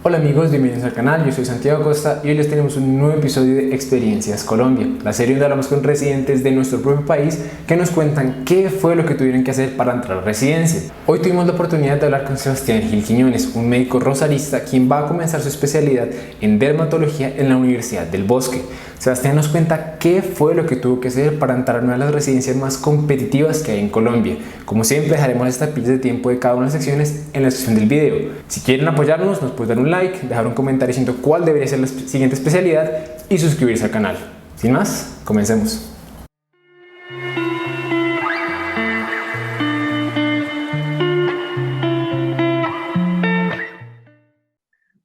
Hola amigos, bienvenidos al canal, yo soy Santiago Costa y hoy les tenemos un nuevo episodio de Experiencias Colombia, la serie donde hablamos con residentes de nuestro propio país que nos cuentan qué fue lo que tuvieron que hacer para entrar a residencia. Hoy tuvimos la oportunidad de hablar con Sebastián Gil Quiñones, un médico rosarista quien va a comenzar su especialidad en dermatología en la Universidad del Bosque. Sebastián nos cuenta qué fue lo que tuvo que hacer para entrar a una de las residencias más competitivas que hay en Colombia. Como siempre, dejaremos esta pizza de tiempo de cada una de las secciones en la descripción del video. Si quieren apoyarnos, nos pueden dar un like, dejar un comentario diciendo cuál debería ser la siguiente especialidad y suscribirse al canal. Sin más, comencemos.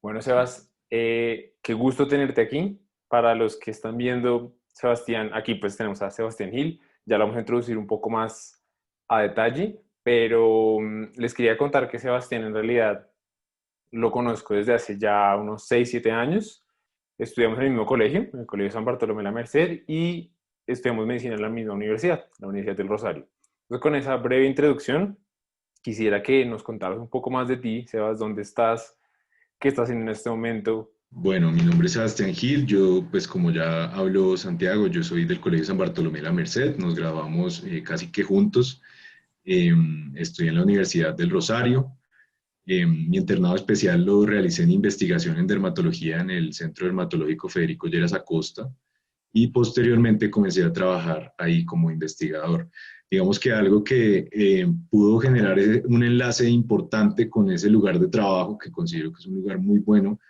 Bueno, Sebas, qué gusto tenerte aquí. Para los que están viendo, Sebastián, aquí pues tenemos a Sebastián Gil, ya lo vamos a introducir un poco más a detalle, pero les quería contar que Sebastián en realidad lo conozco desde hace ya unos 6 7 años. Estudiamos en el mismo colegio, en el Colegio San Bartolomé de la Merced, y estudiamos medicina en la misma universidad, la Universidad del Rosario. Entonces, con esa breve introducción, quisiera que nos contaras un poco más de ti, Sebas, dónde estás, qué estás haciendo en este momento. Bueno, mi nombre es Sebastián Gil, yo pues como ya habló Santiago, yo soy del Colegio San Bartolomé de la Merced, nos graduamos casi que juntos, estoy en la Universidad del Rosario, mi internado especial lo realicé en investigación en dermatología en el Centro Dermatológico Federico Lleras Acosta y posteriormente comencé a trabajar ahí como investigador. Digamos que algo que pudo generar un enlace importante con ese lugar de trabajo, que considero que es un lugar muy bueno,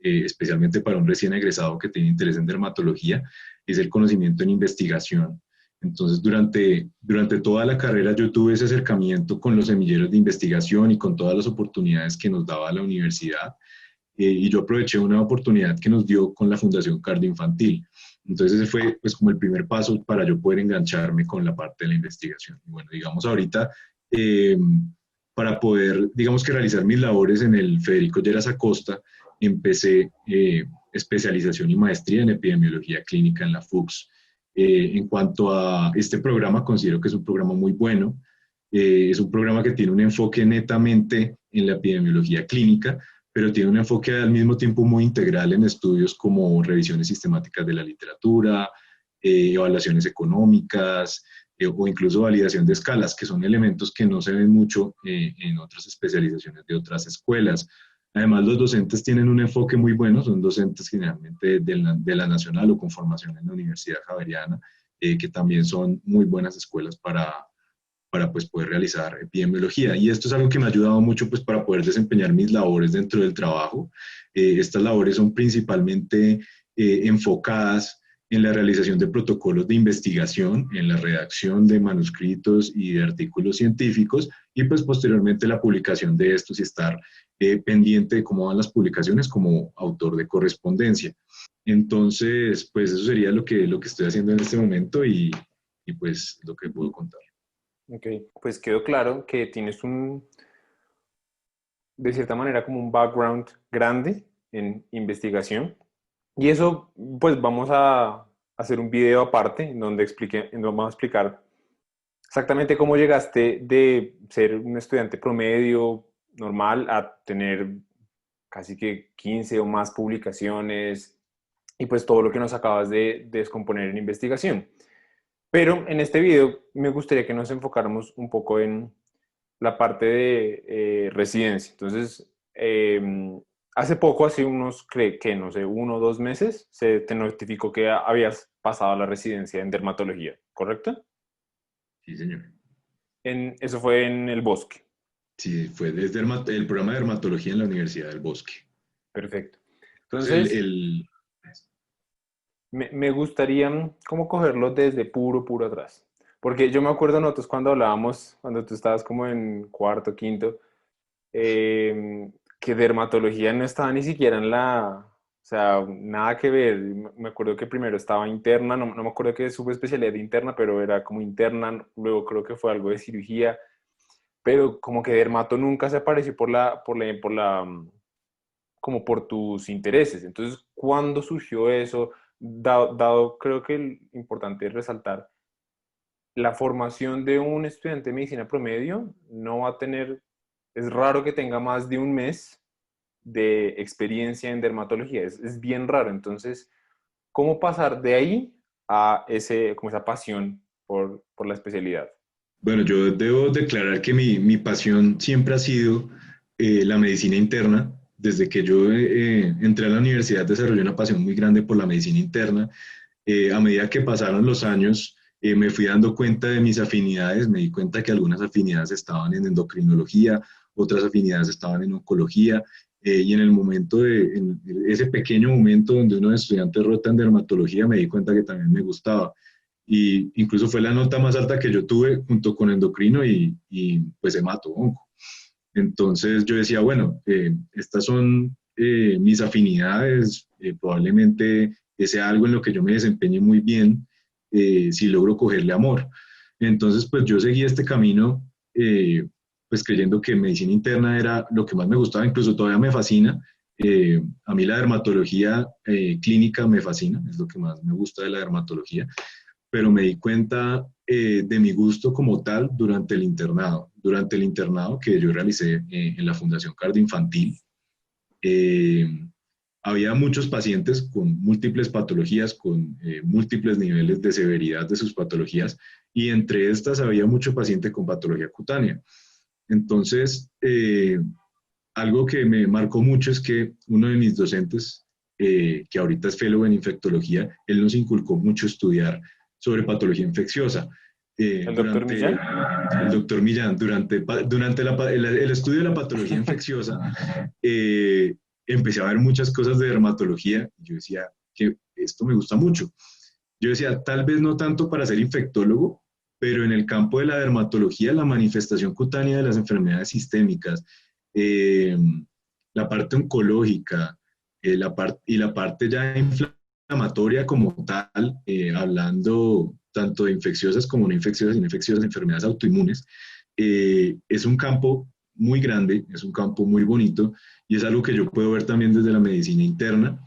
especialmente para un recién egresado que tiene interés en dermatología, es el conocimiento en investigación. Entonces, durante toda la carrera yo tuve ese acercamiento con los semilleros de investigación y con todas las oportunidades que nos daba la universidad. Y yo aproveché una oportunidad que nos dio con la Fundación Cardio Infantil. Entonces ese fue pues como el primer paso para yo poder engancharme con la parte de la investigación. Y bueno, digamos ahorita, eh, para poder, digamos que realizar mis labores en el Federico Lleras Acosta, empecé especialización y maestría en epidemiología clínica en la FUCS. En cuanto a este programa, considero que es un programa muy bueno. Es un programa que tiene un enfoque netamente en la epidemiología clínica, pero tiene un enfoque al mismo tiempo muy integral en estudios como revisiones sistemáticas de la literatura, evaluaciones económicas o incluso validación de escalas, que son elementos que no se ven mucho en otras especializaciones de otras escuelas. Además, los docentes tienen un enfoque muy bueno, son docentes generalmente de la Nacional o con formación en la Universidad Javeriana, que también son muy buenas escuelas para pues, poder realizar epidemiología. Y esto es algo que me ha ayudado mucho pues, para poder desempeñar mis labores dentro del trabajo. Estas labores son principalmente enfocadas en la realización de protocolos de investigación, en la redacción de manuscritos y de artículos científicos, y pues posteriormente la publicación de estos y estar pendiente de cómo van las publicaciones como autor de correspondencia. Entonces, pues eso sería lo que estoy haciendo en este momento y pues lo que puedo contar. Ok, pues quedó claro que tienes de cierta manera, como un background grande en investigación. Y eso, pues vamos a hacer un video aparte en donde en donde vamos a explicar exactamente cómo llegaste de ser un estudiante promedio normal a tener casi que 15 o más publicaciones y pues todo lo que nos acabas de descomponer en investigación. Pero en este video me gustaría que nos enfocáramos un poco en la parte de residencia. Entonces, hace poco, hace unos, que no sé, 1 o 2 meses, se te notificó que habías pasado a la residencia en dermatología, ¿correcto? Sí, señor. Eso fue en el Bosque. Sí, fue desde el programa de dermatología en la Universidad del Bosque. Perfecto. Pues el, Entonces, el- me gustaría como cogerlo desde puro atrás. Porque yo me acuerdo nosotros cuando hablábamos, cuando tú estabas como en cuarto, quinto, que dermatología no estaba ni siquiera en o sea, nada que ver. Me acuerdo que primero estaba interna, no me acuerdo qué subespecialidad de interna, pero era como interna, luego creo que fue algo de cirugía, pero como que dermato nunca se apareció como por tus intereses. Entonces, ¿cuándo surgió eso? Dado creo que importante es resaltar, la formación de un estudiante de medicina promedio no va a tener, es raro que tenga más de un mes de experiencia en dermatología. Es bien raro. Entonces, ¿cómo pasar de ahí a como esa pasión por la especialidad? Bueno, yo debo declarar que mi pasión siempre ha sido la medicina interna. Desde que yo entré a la universidad desarrollé una pasión muy grande por la medicina interna. A medida que pasaron los años, me fui dando cuenta de mis afinidades, me di cuenta que algunas afinidades estaban en endocrinología, otras afinidades estaban en oncología, y en el momento en ese pequeño momento donde unos estudiantes rota en dermatología, me di cuenta que también me gustaba. Y incluso fue la nota más alta que yo tuve junto con endocrino y pues hemato-onco. Entonces yo decía, bueno, estas son mis afinidades, probablemente sea algo en lo que yo me desempeñe muy bien si logro cogerle amor. Entonces, pues yo seguí este camino, pues creyendo que medicina interna era lo que más me gustaba, incluso todavía me fascina. A mí la dermatología clínica me fascina, es lo que más me gusta de la dermatología, pero me di cuenta de mi gusto como tal durante el internado. Durante el internado que yo realicé en la Fundación Cardioinfantil, eh, había muchos pacientes con múltiples patologías, con múltiples niveles de severidad de sus patologías, y entre estas había mucho paciente con patología cutánea. Entonces, algo que me marcó mucho es que uno de mis docentes, que ahorita es fellow en infectología, él nos inculcó mucho estudiar sobre patología infecciosa. ¿El doctor Durante Millán? el doctor Millán, durante el estudio de la patología infecciosa, empecé a ver muchas cosas de dermatología. Yo decía que esto me gusta mucho. Yo decía, tal vez no tanto para ser infectólogo, pero en el campo de la dermatología, la manifestación cutánea de las enfermedades sistémicas, eh, la parte oncológica y la parte ya inflamatoria como tal, hablando tanto de infecciosas como no infecciosas, infecciosas, enfermedades autoinmunes, es un campo muy grande, es un campo muy bonito y es algo que yo puedo ver también desde la medicina interna,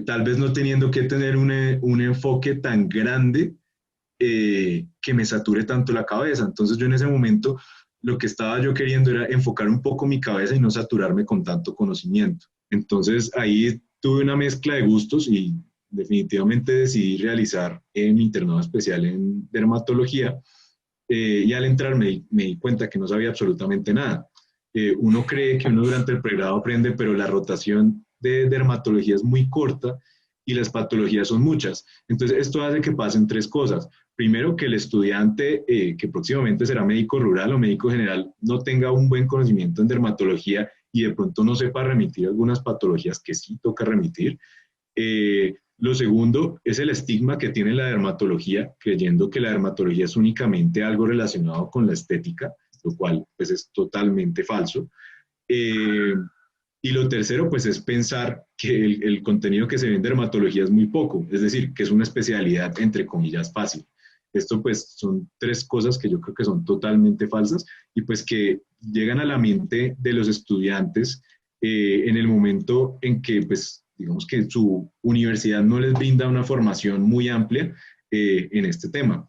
tal vez no teniendo que tener un enfoque tan grande que me sature tanto la cabeza. Entonces yo en ese momento lo que estaba yo queriendo era enfocar un poco mi cabeza y no saturarme con tanto conocimiento. Entonces ahí tuve una mezcla de gustos y definitivamente decidí realizar mi internado especial en dermatología, y al entrar me di cuenta que no sabía absolutamente nada. Uno cree que uno durante el pregrado aprende, pero la rotación de dermatología es muy corta y las patologías son muchas. Entonces, esto hace que pasen tres cosas. Primero, que el estudiante que próximamente será médico rural o médico general no tenga un buen conocimiento en dermatología y de pronto no sepa remitir algunas patologías que sí toca remitir. Lo segundo es el estigma que tiene la dermatología, creyendo que la dermatología es únicamente algo relacionado con la estética, lo cual pues es totalmente falso. Eh, y lo tercero pues es pensar que el contenido que se ve en dermatología es muy poco, es decir, que es una especialidad entre comillas fácil. Esto pues son tres cosas que yo creo que son totalmente falsas y pues que llegan a la mente de los estudiantes en el momento en que pues digamos que su universidad no les brinda una formación muy amplia en este tema.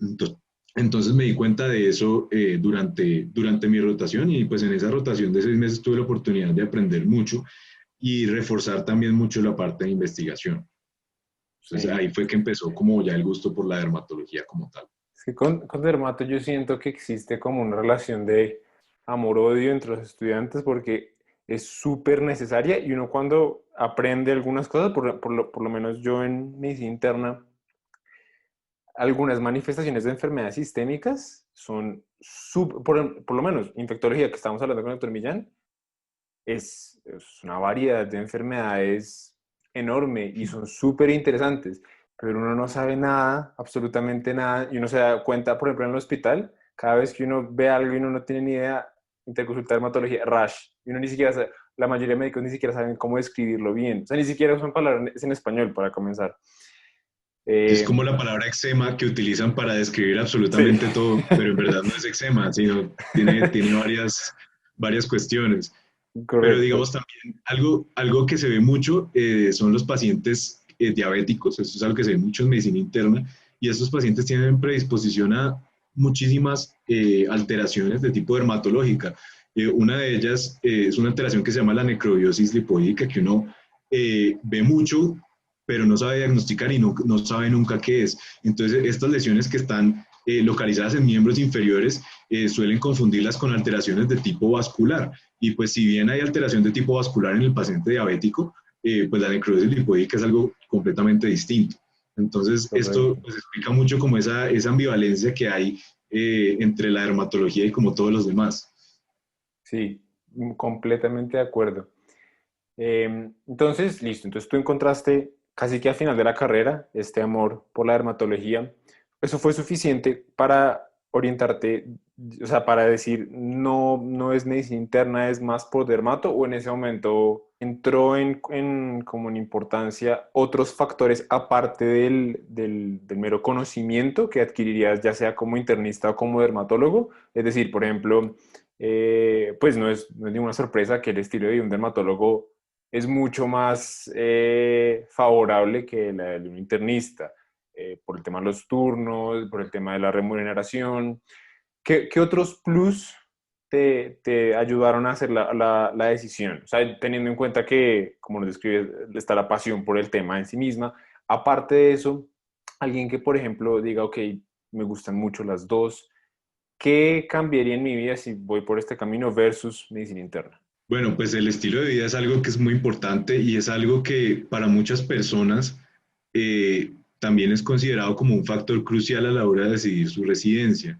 Entonces, entonces me di cuenta de eso durante mi rotación y pues en esa rotación de 6 meses tuve la oportunidad de aprender mucho y reforzar también mucho la parte de investigación. Entonces Sí. ahí fue que empezó como ya el gusto por la dermatología como tal. Es que con dermato yo siento que existe como una relación de amor-odio entre los estudiantes porque es súper necesaria y uno cuando aprende algunas cosas, por lo menos yo en medicina interna, algunas manifestaciones de enfermedades sistémicas son, por lo menos infectología que estamos hablando con el doctor Millán, es una variedad de enfermedades enorme y son súper interesantes, pero uno no sabe nada, absolutamente nada, y uno se da cuenta, por ejemplo, en el hospital, cada vez que uno ve algo y uno no tiene ni idea, interconsulta dermatología, rash, y uno ni siquiera sabe, la mayoría de médicos ni siquiera saben cómo describirlo bien, o sea, ni siquiera usan palabras en español para comenzar. Es Eh, como la palabra eczema que utilizan para describir sí, absolutamente todo, pero en verdad no es eczema, sino tiene varias cuestiones. Pero correcto. digamos también algo que se ve mucho son los pacientes diabéticos, eso es algo que se ve mucho en medicina interna, y estos pacientes tienen predisposición a muchísimas alteraciones de tipo dermatológica. Una de ellas es una alteración que se llama la necrobiosis lipódica, que uno ve mucho, pero no sabe diagnosticar y no sabe nunca qué es. Entonces, estas lesiones que están localizadas en miembros inferiores suelen confundirlas con alteraciones de tipo vascular. Y pues si bien hay alteración de tipo vascular en el paciente diabético, pues la necrosis lipódica es algo completamente distinto. Entonces, esto Correcto. pues, explica mucho como esa ambivalencia que hay entre la dermatología y como todos los demás. Sí, completamente de acuerdo. Entonces, listo. Entonces tú encontraste casi que al final de la carrera este amor por la dermatología. ¿Eso fue suficiente para orientarte, o sea, para decir no, no es medicina interna, es más por dermato? ¿O en ese momento entró como en importancia otros factores aparte del mero conocimiento que adquirirías ya sea como internista o como dermatólogo? Es decir, por ejemplo, pues no es ninguna sorpresa que el estilo de un dermatólogo es mucho más favorable que la de un internista, por el tema de los turnos, por el tema de la remuneración. ¿Qué otros plus te ayudaron a hacer la decisión? O sea, teniendo en cuenta que, como nos describes, está la pasión por el tema en sí misma. Aparte de eso, alguien que, por ejemplo, diga, ok, me gustan mucho las dos, ¿qué cambiaría en mi vida si voy por este camino versus medicina interna? Bueno, pues el estilo de vida es algo que es muy importante y es algo que para muchas personas también es considerado como un factor crucial a la hora de decidir su residencia.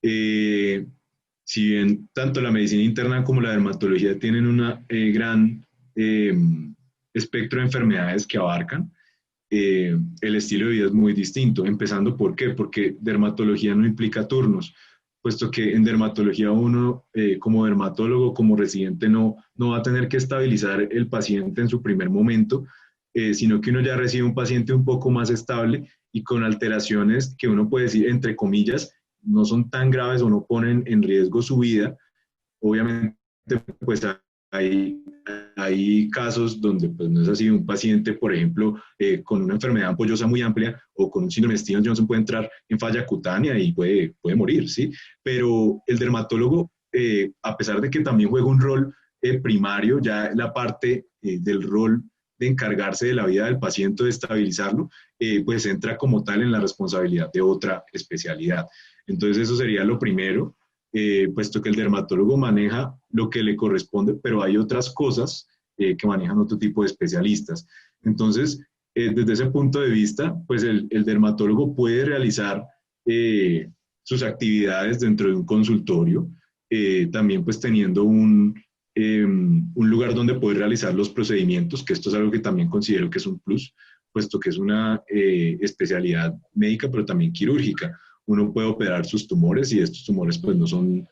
Eh, si bien tanto la medicina interna como la dermatología tienen un gran eh, espectro de enfermedades que abarcan, el estilo de vida es muy distinto. Empezando, ¿por qué? Porque dermatología no implica turnos, puesto que en dermatología uno, como dermatólogo, como residente, no va a tener que estabilizar el paciente en su primer momento, sino que uno ya recibe un paciente un poco más estable y con alteraciones que uno puede decir, entre comillas, no son tan graves o no ponen en riesgo su vida. Obviamente, pues hay, hay casos donde pues, no es así. Un paciente, por ejemplo, con una enfermedad ampollosa muy amplia o con un síndrome de Stevens-Johnson puede entrar en falla cutánea y puede morir, ¿sí? Pero el dermatólogo, a pesar de que también juega un rol primario, ya la parte del rol de encargarse de la vida del paciente, de estabilizarlo, pues entra como tal en la responsabilidad de otra especialidad. Entonces eso sería lo primero, puesto que el dermatólogo maneja lo que le corresponde, pero hay otras cosas que manejan otro tipo de especialistas. Entonces, desde ese punto de vista, pues el dermatólogo puede realizar sus actividades dentro de un consultorio, también pues teniendo un lugar donde poder realizar los procedimientos, que esto es algo que también considero que es un plus, puesto que es una especialidad médica, pero también quirúrgica. Uno puede operar sus tumores y estos tumores pues no son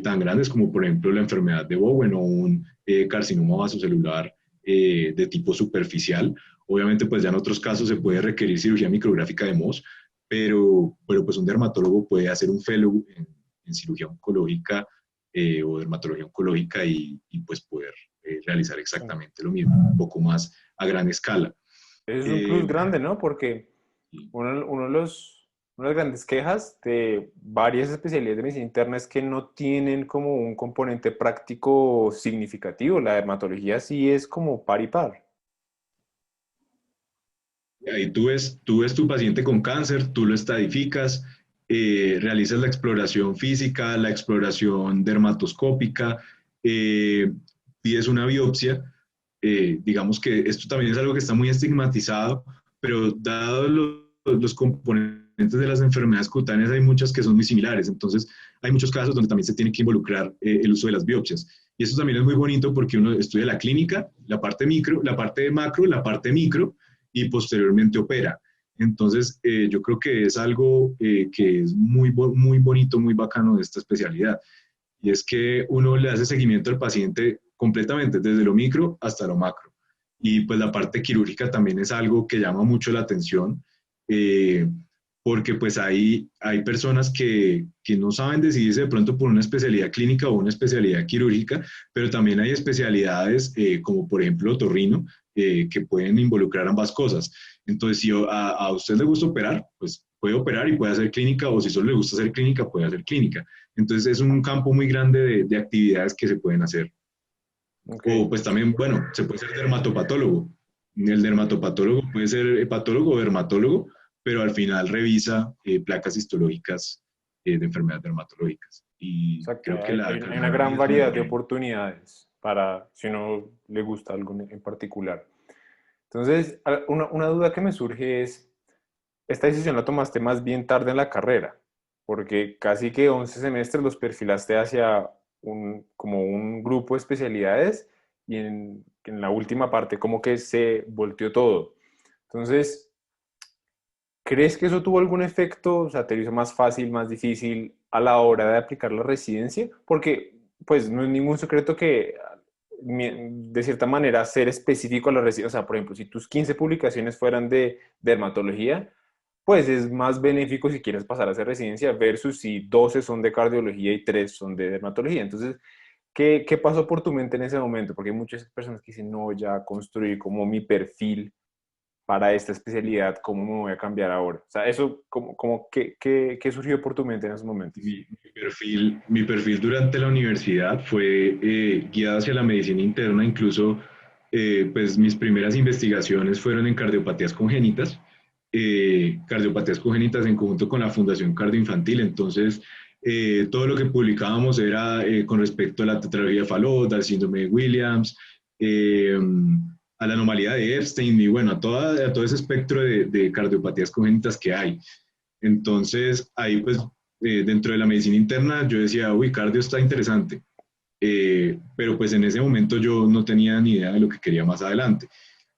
tan grandes como por ejemplo la enfermedad de Bowen o un carcinoma vasocelular de tipo superficial. Obviamente pues ya en otros casos se puede requerir cirugía micrográfica de Mohs, pero pues un dermatólogo puede hacer un fellow en cirugía oncológica o dermatología oncológica pues poder realizar exactamente lo mismo, un poco más a gran escala. Es un Eh, plus grande, ¿no? Porque una de las grandes quejas de varias especialidades de medicina interna es que no tienen como un componente práctico significativo. La dermatología sí es como par y par. Ahí tú ves tu paciente con cáncer, tú lo estadificas, realizas la exploración física, la exploración dermatoscópica, pides una biopsia. Digamos que esto también es algo que está muy estigmatizado, pero dado los componentes de las enfermedades cutáneas, hay muchas que son muy similares. Entonces, hay muchos casos donde también se tiene que involucrar el uso de las biopsias. Y eso también es muy bonito porque uno estudia la clínica, la parte micro, la parte macro, la parte micro, y posteriormente opera. Entonces, yo creo que es algo que es muy bonito, muy bacano de esta especialidad. Y es que uno le hace seguimiento al paciente completamente, desde lo micro hasta lo macro. Y pues la parte quirúrgica también es algo que llama mucho la atención, eh, porque pues hay personas que no saben decidirse de pronto por una especialidad clínica o una especialidad quirúrgica, pero también hay especialidades como por ejemplo otorrino, que pueden involucrar ambas cosas. Entonces, si a usted le gusta operar, pues puede operar y puede hacer clínica, o si solo le gusta hacer clínica, puede hacer clínica. Entonces es un campo muy grande de actividades que se pueden hacer. Ok. O pues también, bueno, se puede ser dermatopatólogo. El dermatopatólogo puede ser hepatólogo o dermatólogo, pero al final revisa placas histológicas de enfermedades dermatológicas. O Y sea, que creo que la hay carrera una gran mía es muy variedad de buena. oportunidades para si uno le gusta algo en particular. Entonces, una duda que me surge es, esta decisión la tomaste más bien tarde en la carrera, porque casi que 11 semestres los perfilaste hacia como un grupo de especialidades y en la última parte como que se volteó todo. Entonces, ¿crees que eso tuvo algún efecto? O sea, ¿te lo hizo más fácil, más difícil a la hora de aplicar la residencia? Porque, pues, no es ningún secreto que, de cierta manera, ser específico a la residencia, o sea, por ejemplo, si tus 15 publicaciones fueran de dermatología, pues es más benéfico si quieres pasar a hacer residencia versus si 12 son de cardiología y 3 son de dermatología. Entonces, ¿qué pasó por tu mente en ese momento? Porque hay muchas personas que dicen, no, ya construí como mi perfil para esta especialidad, ¿cómo me voy a cambiar ahora? O sea, eso, ¿qué surgió por tu mente en esos momentos? Mi perfil durante la universidad fue guiado hacia la medicina interna, incluso pues mis primeras investigaciones fueron en cardiopatías congénitas en conjunto con la Fundación Cardioinfantil. Entonces, todo lo que publicábamos era con respecto a la tetralogía de Fallot, al síndrome de Williams, eh, a la anomalía de Epstein y bueno, a todo ese espectro de cardiopatías congénitas que hay. Entonces, ahí pues dentro de la medicina interna yo decía, uy, cardio está interesante, pero pues en ese momento yo no tenía ni idea de lo que quería más adelante.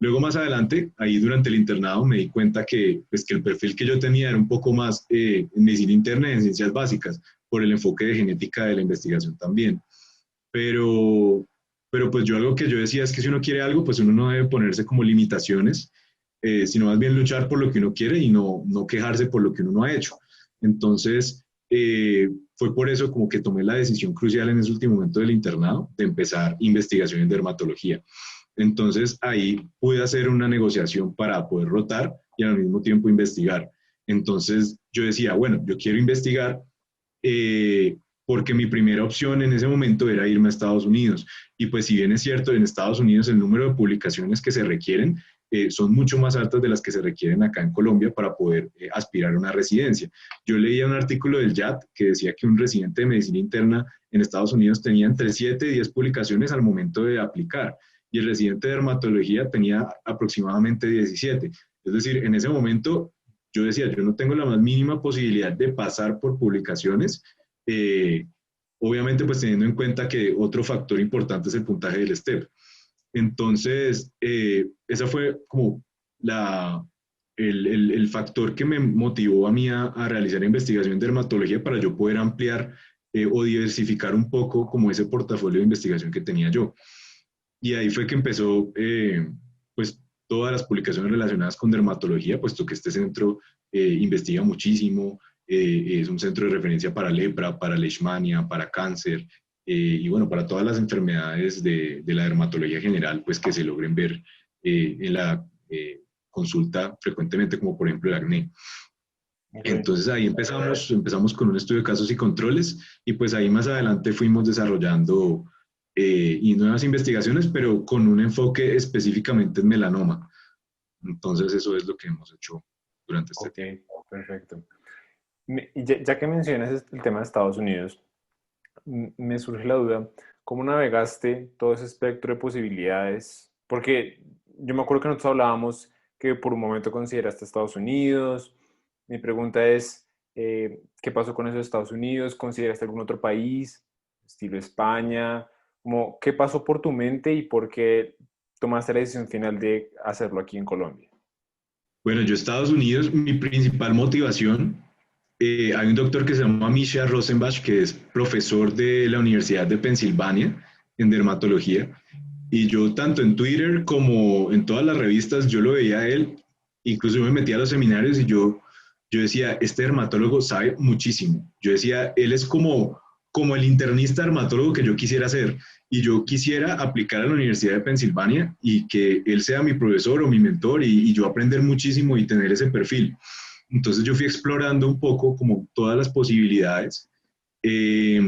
Luego más adelante, ahí durante el internado me di cuenta que, pues, que el perfil que yo tenía era un poco más en medicina interna y en ciencias básicas, por el enfoque de genética de la investigación también. Pero, pero pues yo algo que yo decía es que si uno quiere algo, pues uno no debe ponerse como limitaciones, sino más bien luchar por lo que uno quiere y no quejarse por lo que uno no ha hecho. Entonces, fue por eso como que tomé la decisión crucial en ese último momento del internado de empezar investigación en dermatología. Entonces ahí pude hacer una negociación para poder rotar y al mismo tiempo investigar. Entonces yo decía, bueno, yo quiero investigar eh, porque mi primera opción en ese momento era irme a Estados Unidos. Y pues si bien es cierto, en Estados Unidos el número de publicaciones que se requieren son mucho más altas de las que se requieren acá en Colombia para poder aspirar a una residencia. Yo leía un artículo del JAT que decía que un residente de medicina interna en Estados Unidos tenía entre 7 y 10 publicaciones al momento de aplicar y el residente de dermatología tenía aproximadamente 17. Es decir, en ese momento yo decía, yo no tengo la más mínima posibilidad de pasar por publicaciones, eh, obviamente pues teniendo en cuenta que otro factor importante es el puntaje del STEP. Entonces, esa fue como la, el factor que me motivó a mí a realizar investigación en dermatología para yo poder ampliar o diversificar un poco como ese portafolio de investigación que tenía yo. Y ahí fue que empezó pues todas las publicaciones relacionadas con dermatología, puesto que este centro investiga muchísimo, es un centro de referencia para lepra, para leishmania, para cáncer, y bueno, para todas las enfermedades de la dermatología general, pues que se logren ver en la consulta frecuentemente, como por ejemplo el acné. Ok. Entonces ahí empezamos con un estudio de casos y controles y pues ahí más adelante fuimos desarrollando y nuevas investigaciones, pero con un enfoque específicamente en melanoma. Entonces eso es lo que hemos hecho durante este Ok, tiempo. perfecto. Y ya que mencionas el tema de Estados Unidos, me surge la duda, ¿cómo navegaste todo ese espectro de posibilidades? Porque yo me acuerdo que nosotros hablábamos que por un momento consideraste Estados Unidos. Mi pregunta es, ¿qué pasó con esos Estados Unidos? ¿Consideraste algún otro país, estilo España? Como, ¿qué pasó por tu mente y por qué tomaste la decisión final de hacerlo aquí en Colombia? Bueno, yo Estados Unidos, mi principal motivación, hay un doctor que se llama Misha Rosenbach, que es profesor de la Universidad de Pensilvania en dermatología, y yo tanto en Twitter como en todas las revistas, yo lo veía a él, incluso yo me metía a los seminarios y yo decía, este dermatólogo sabe muchísimo. Yo decía, él es como el internista dermatólogo que yo quisiera ser y yo quisiera aplicar a la Universidad de Pensilvania y que él sea mi profesor o mi mentor y yo aprender muchísimo y tener ese perfil. Entonces yo fui explorando un poco como todas las posibilidades Eh,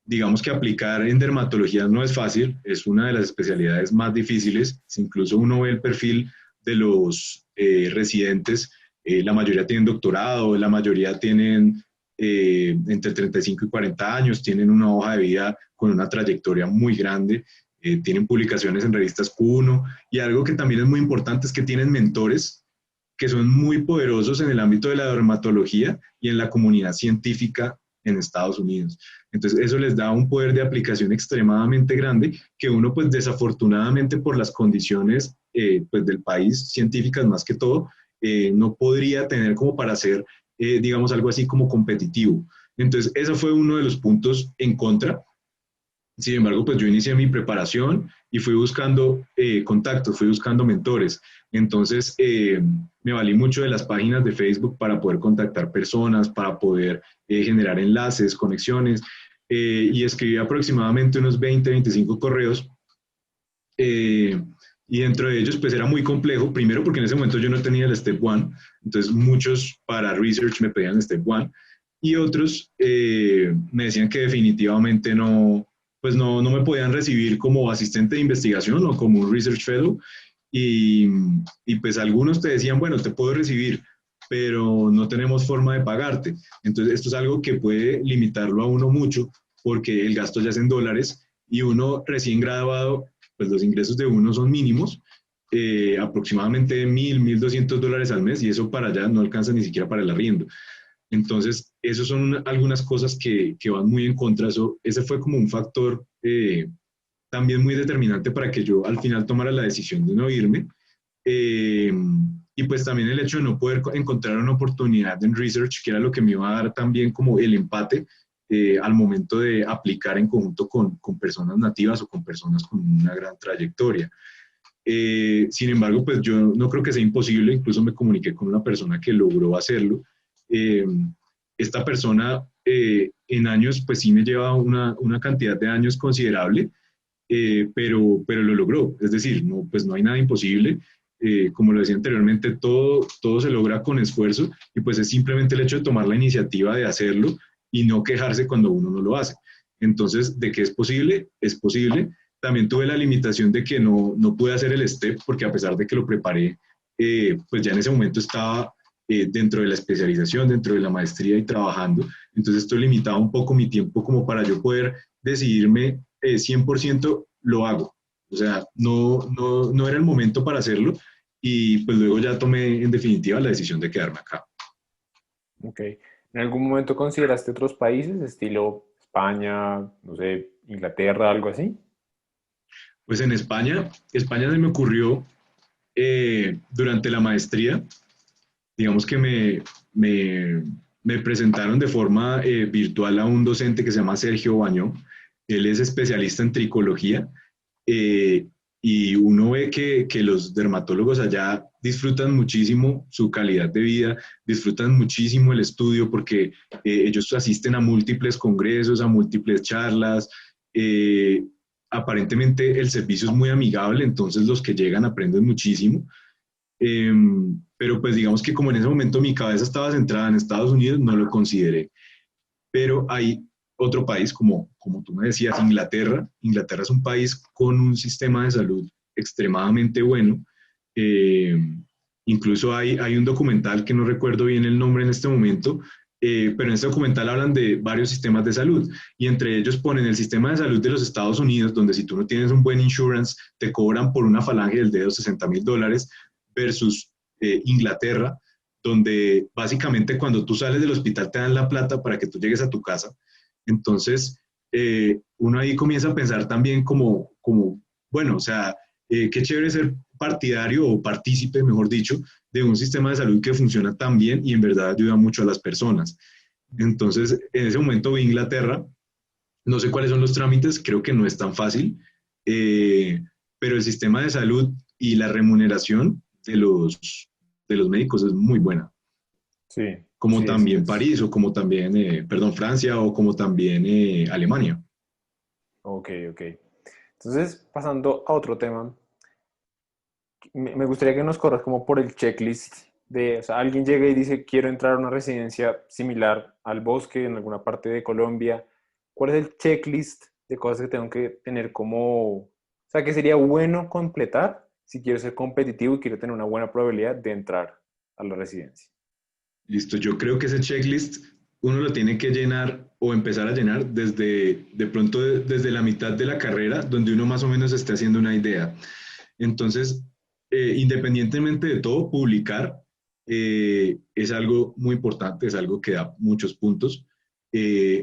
digamos que aplicar en dermatología no es fácil, es una de las especialidades más difíciles. Si incluso uno ve el perfil de los residentes, la mayoría tienen doctorado, la mayoría tienen entre 35 y 40 años, tienen una hoja de vida con una trayectoria muy grande, tienen publicaciones en revistas Q1 y algo que también es muy importante es que tienen mentores que son muy poderosos en el ámbito de la dermatología y en la comunidad científica en Estados Unidos. Entonces, eso les da un poder de aplicación extremadamente grande que uno, pues desafortunadamente por las condiciones pues, del país, científicas más que todo, no podría tener como para ser, digamos, algo así como competitivo. Entonces, ese fue uno de los puntos en contra. Sin embargo, pues yo inicié mi preparación y fui buscando contactos, fui buscando mentores. Entonces, me valí mucho de las páginas de Facebook para poder contactar personas, para poder generar enlaces, conexiones, y escribí aproximadamente unos 20, 25 correos. eh, y dentro de ellos, pues era muy complejo, primero porque en ese momento yo no tenía el Step One, entonces muchos para research me pedían el Step One, y otros me decían que definitivamente no, pues no me podían recibir como asistente de investigación o como un research fellow, y, y pues algunos te decían, bueno, te puedo recibir, pero no tenemos forma de pagarte. Entonces, esto es algo que puede limitarlo a uno mucho, porque el gasto ya es en dólares y uno recién graduado, pues los ingresos de uno son mínimos, aproximadamente 1.000, 1.200 dólares al mes, y eso para allá no alcanza ni siquiera para el arriendo. Entonces, esas son algunas cosas que van muy en contra. Ese fue como un factor también muy determinante para que yo al final tomara la decisión de no irme. Eh, y pues también el hecho de no poder encontrar una oportunidad en research, que era lo que me iba a dar también como el empate al momento de aplicar en conjunto con personas nativas o con personas con una gran trayectoria. Sin embargo, pues yo no creo que sea imposible, incluso me comuniqué con una persona que logró hacerlo. Eh, esta persona en años, pues sí me lleva una cantidad de años considerable, pero lo logró. Es decir, no, pues no hay nada imposible. Como lo decía anteriormente, todo se logra con esfuerzo y pues es simplemente el hecho de tomar la iniciativa de hacerlo y no quejarse cuando uno no lo hace. Entonces, ¿de qué es posible? Es posible. También tuve la limitación de que no pude hacer el STEP porque a pesar de que lo preparé, pues ya en ese momento estaba dentro de la especialización, dentro de la maestría y trabajando. Entonces esto limitaba un poco mi tiempo como para yo poder decidirme 100% lo hago. O sea, no era el momento para hacerlo y pues luego ya tomé en definitiva la decisión de quedarme acá. Ok. ¿En algún momento consideraste otros países, estilo España, no sé, Inglaterra, algo así? Pues en España se me ocurrió durante la maestría, digamos que me, me presentaron de forma virtual a un docente que se llama Sergio Bañó. Él es especialista en tricología eh, y uno ve que los dermatólogos allá disfrutan muchísimo su calidad de vida, disfrutan muchísimo el estudio porque ellos asisten a múltiples congresos, a múltiples charlas. eh, Aparentemente el servicio es muy amigable, entonces los que llegan aprenden muchísimo. Eh, pero pues digamos que como en ese momento mi cabeza estaba centrada en Estados Unidos, no lo consideré. Pero hay otro país, como tú me decías, Inglaterra. Inglaterra es un país con un sistema de salud extremadamente bueno. Eh, Incluso hay un documental que no recuerdo bien el nombre en este momento, pero en este documental hablan de varios sistemas de salud y entre ellos ponen el sistema de salud de los Estados Unidos, donde si tú no tienes un buen insurance, te cobran por una falange del dedo $60,000 versus Inglaterra, donde básicamente cuando tú sales del hospital te dan la plata para que tú llegues a tu casa. Entonces, uno ahí comienza a pensar también como bueno, o sea, qué chévere ser partidario o partícipe, mejor dicho, de un sistema de salud que funciona tan bien y en verdad ayuda mucho a las personas. Entonces, en ese momento vi Inglaterra, no sé cuáles son los trámites, creo que no es tan fácil, eh, pero el sistema de salud y la remuneración de los médicos es muy buena, Sí, como sí, sí también es. París o como también, perdón, Francia o como también Alemania. Ok, ok. Entonces, pasando a otro tema, me gustaría que nos corras como por el checklist o sea, alguien llega y dice, quiero entrar a una residencia similar al Bosque en alguna parte de Colombia, ¿cuál es el checklist de cosas que tengo que tener o sea, que sería bueno completar si quiero ser competitivo y quiero tener una buena probabilidad de entrar a la residencia? Listo, yo creo que ese checklist uno lo tiene que llenar o empezar a llenar desde, de pronto, desde la mitad de la carrera, donde uno más o menos esté haciendo una idea. Entonces, independientemente de todo, publicar es algo muy importante, es algo que da muchos puntos.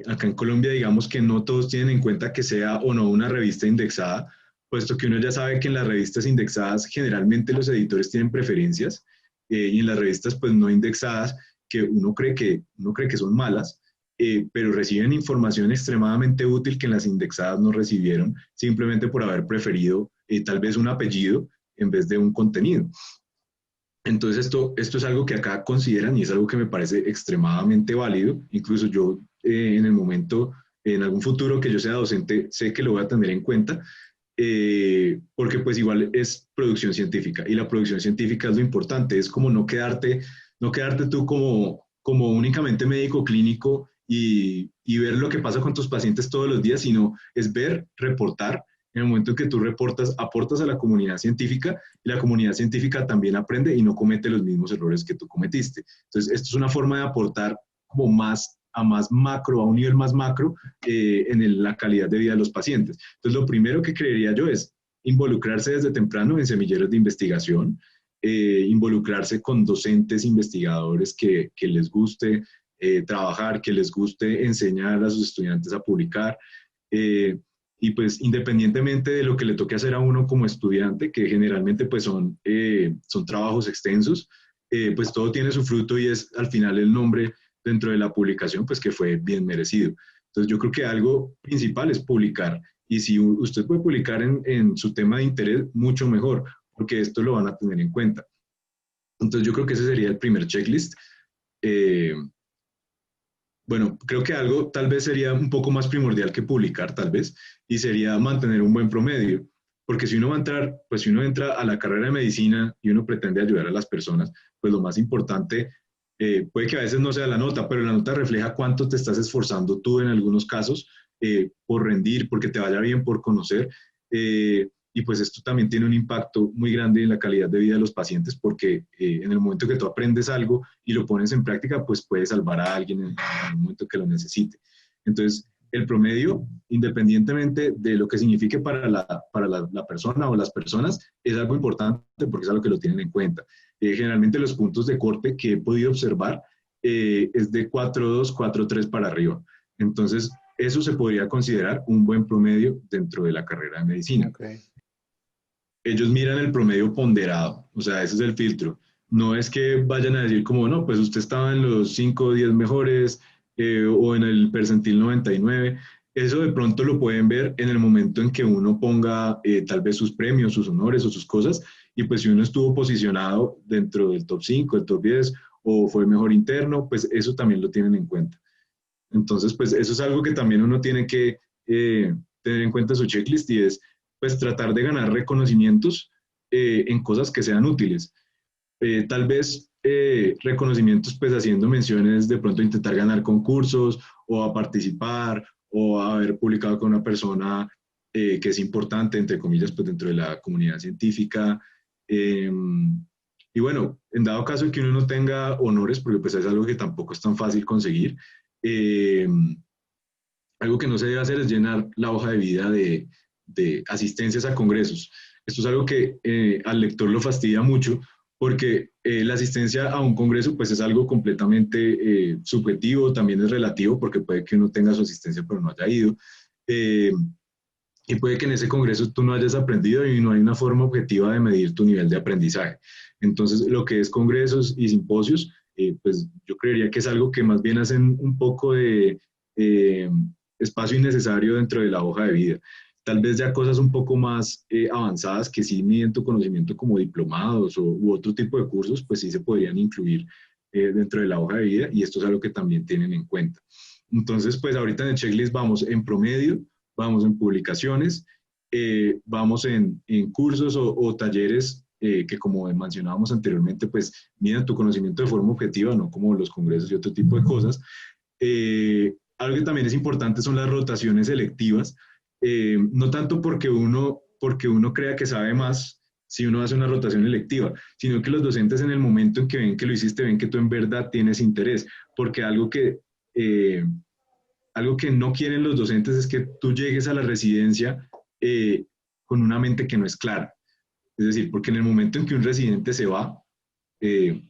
Acá en Colombia, digamos que no todos tienen en cuenta que sea o no una revista indexada, puesto que uno ya sabe que en las revistas indexadas generalmente los editores tienen preferencias y en las revistas pues no indexadas, que uno cree que son malas, pero reciben información extremadamente útil que en las indexadas no recibieron, simplemente por haber preferido tal vez un apellido en vez de un contenido. Entonces esto es algo que acá consideran y es algo que me parece extremadamente válido. Incluso yo en el momento, en algún futuro que yo sea docente, sé que lo voy a tener en cuenta, porque pues igual es producción científica y la producción científica es lo importante, es como no quedarte tú como únicamente médico clínico y ver lo que pasa con tus pacientes todos los días, sino es ver, reportar. En el momento en que tú reportas, aportas a la comunidad científica y la comunidad científica también aprende y no comete los mismos errores que tú cometiste. Entonces, esto es una forma de aportar como más macro, a un nivel más macro en la calidad de vida de los pacientes. Entonces, lo primero que creería yo es involucrarse desde temprano en semilleros de investigación, involucrarse con docentes, investigadores que les guste trabajar, que les guste enseñar a sus estudiantes a publicar. Y pues independientemente de lo que le toque hacer a uno como estudiante, que generalmente pues son trabajos extensos, pues todo tiene su fruto y es al final el nombre dentro de la publicación, pues que fue bien merecido. Entonces yo creo que algo principal es publicar. Y si usted puede publicar en su tema de interés, mucho mejor, porque esto lo van a tener en cuenta. Entonces yo creo que ese sería el primer checklist. Eh, bueno, creo que algo tal vez sería un poco más primordial que publicar, tal vez, y sería mantener un buen promedio. Porque si uno va a entrar, pues si uno entra a la carrera de medicina y uno pretende ayudar a las personas, pues lo más importante, puede que a veces no sea la nota, pero la nota refleja cuánto te estás esforzando tú en algunos casos por rendir, porque te vaya bien, por conocer. Y pues esto también tiene un impacto muy grande en la calidad de vida de los pacientes porque en el momento que tú aprendes algo y lo pones en práctica, pues puedes salvar a alguien en el momento que lo necesite. Entonces, el promedio, independientemente de lo que signifique para la persona o las personas, es algo importante porque es algo que lo tienen en cuenta. Generalmente los puntos de corte que he podido observar es de 4.2, 4.3 para arriba. Entonces, eso se podría considerar un buen promedio dentro de la carrera de medicina. Okay. Ellos miran el promedio ponderado, o sea, ese es el filtro. No es que vayan a decir como, no, pues usted estaba en los 5 o 10 mejores o en el percentil 99. Eso de pronto lo pueden ver en el momento en que uno ponga tal vez sus premios, sus honores o sus cosas, y pues si uno estuvo posicionado dentro del top 5, el top 10 o fue mejor interno, pues eso también lo tienen en cuenta. Entonces, pues eso es algo que también uno tiene que tener en cuenta su checklist y es pues tratar de ganar reconocimientos en cosas que sean útiles. Tal vez reconocimientos pues haciendo menciones de pronto a intentar ganar concursos o a participar o a haber publicado con una persona que es importante, entre comillas, pues dentro de la comunidad científica. Eh, y bueno, en dado caso que uno no tenga honores, porque pues es algo que tampoco es tan fácil conseguir, eh, algo que no se debe hacer es llenar la hoja de vida de asistencias a congresos. Esto es algo que al lector lo fastidia mucho porque la asistencia a un congreso pues es algo completamente subjetivo, también es relativo porque puede que uno tenga su asistencia pero no haya ido. Eh, y puede que en ese congreso tú no hayas aprendido y no hay una forma objetiva de medir tu nivel de aprendizaje. Entonces, lo que es congresos y simposios, pues yo creería que es algo que más bien hacen un poco de eh, espacio innecesario dentro de la hoja de vida. Tal vez ya cosas un poco más avanzadas que sí miden tu conocimiento como diplomados u otro tipo de cursos, pues sí se podrían incluir dentro de la hoja de vida y esto es algo que también tienen en cuenta. Entonces, pues ahorita en el checklist vamos en promedio, vamos en publicaciones, vamos en cursos o talleres que como mencionábamos anteriormente, pues miden tu conocimiento de forma objetiva, no como los congresos y otro tipo de cosas. Algo que también es importante son las rotaciones selectivas, no tanto porque uno crea que sabe más si uno hace una rotación electiva, sino que los docentes en el momento en que ven que lo hiciste, ven que tú en verdad tienes interés, porque eh, algo que no quieren los docentes es que tú llegues a la residencia eh, con una mente que no es clara. Es decir, porque en el momento en que un residente se va, eh,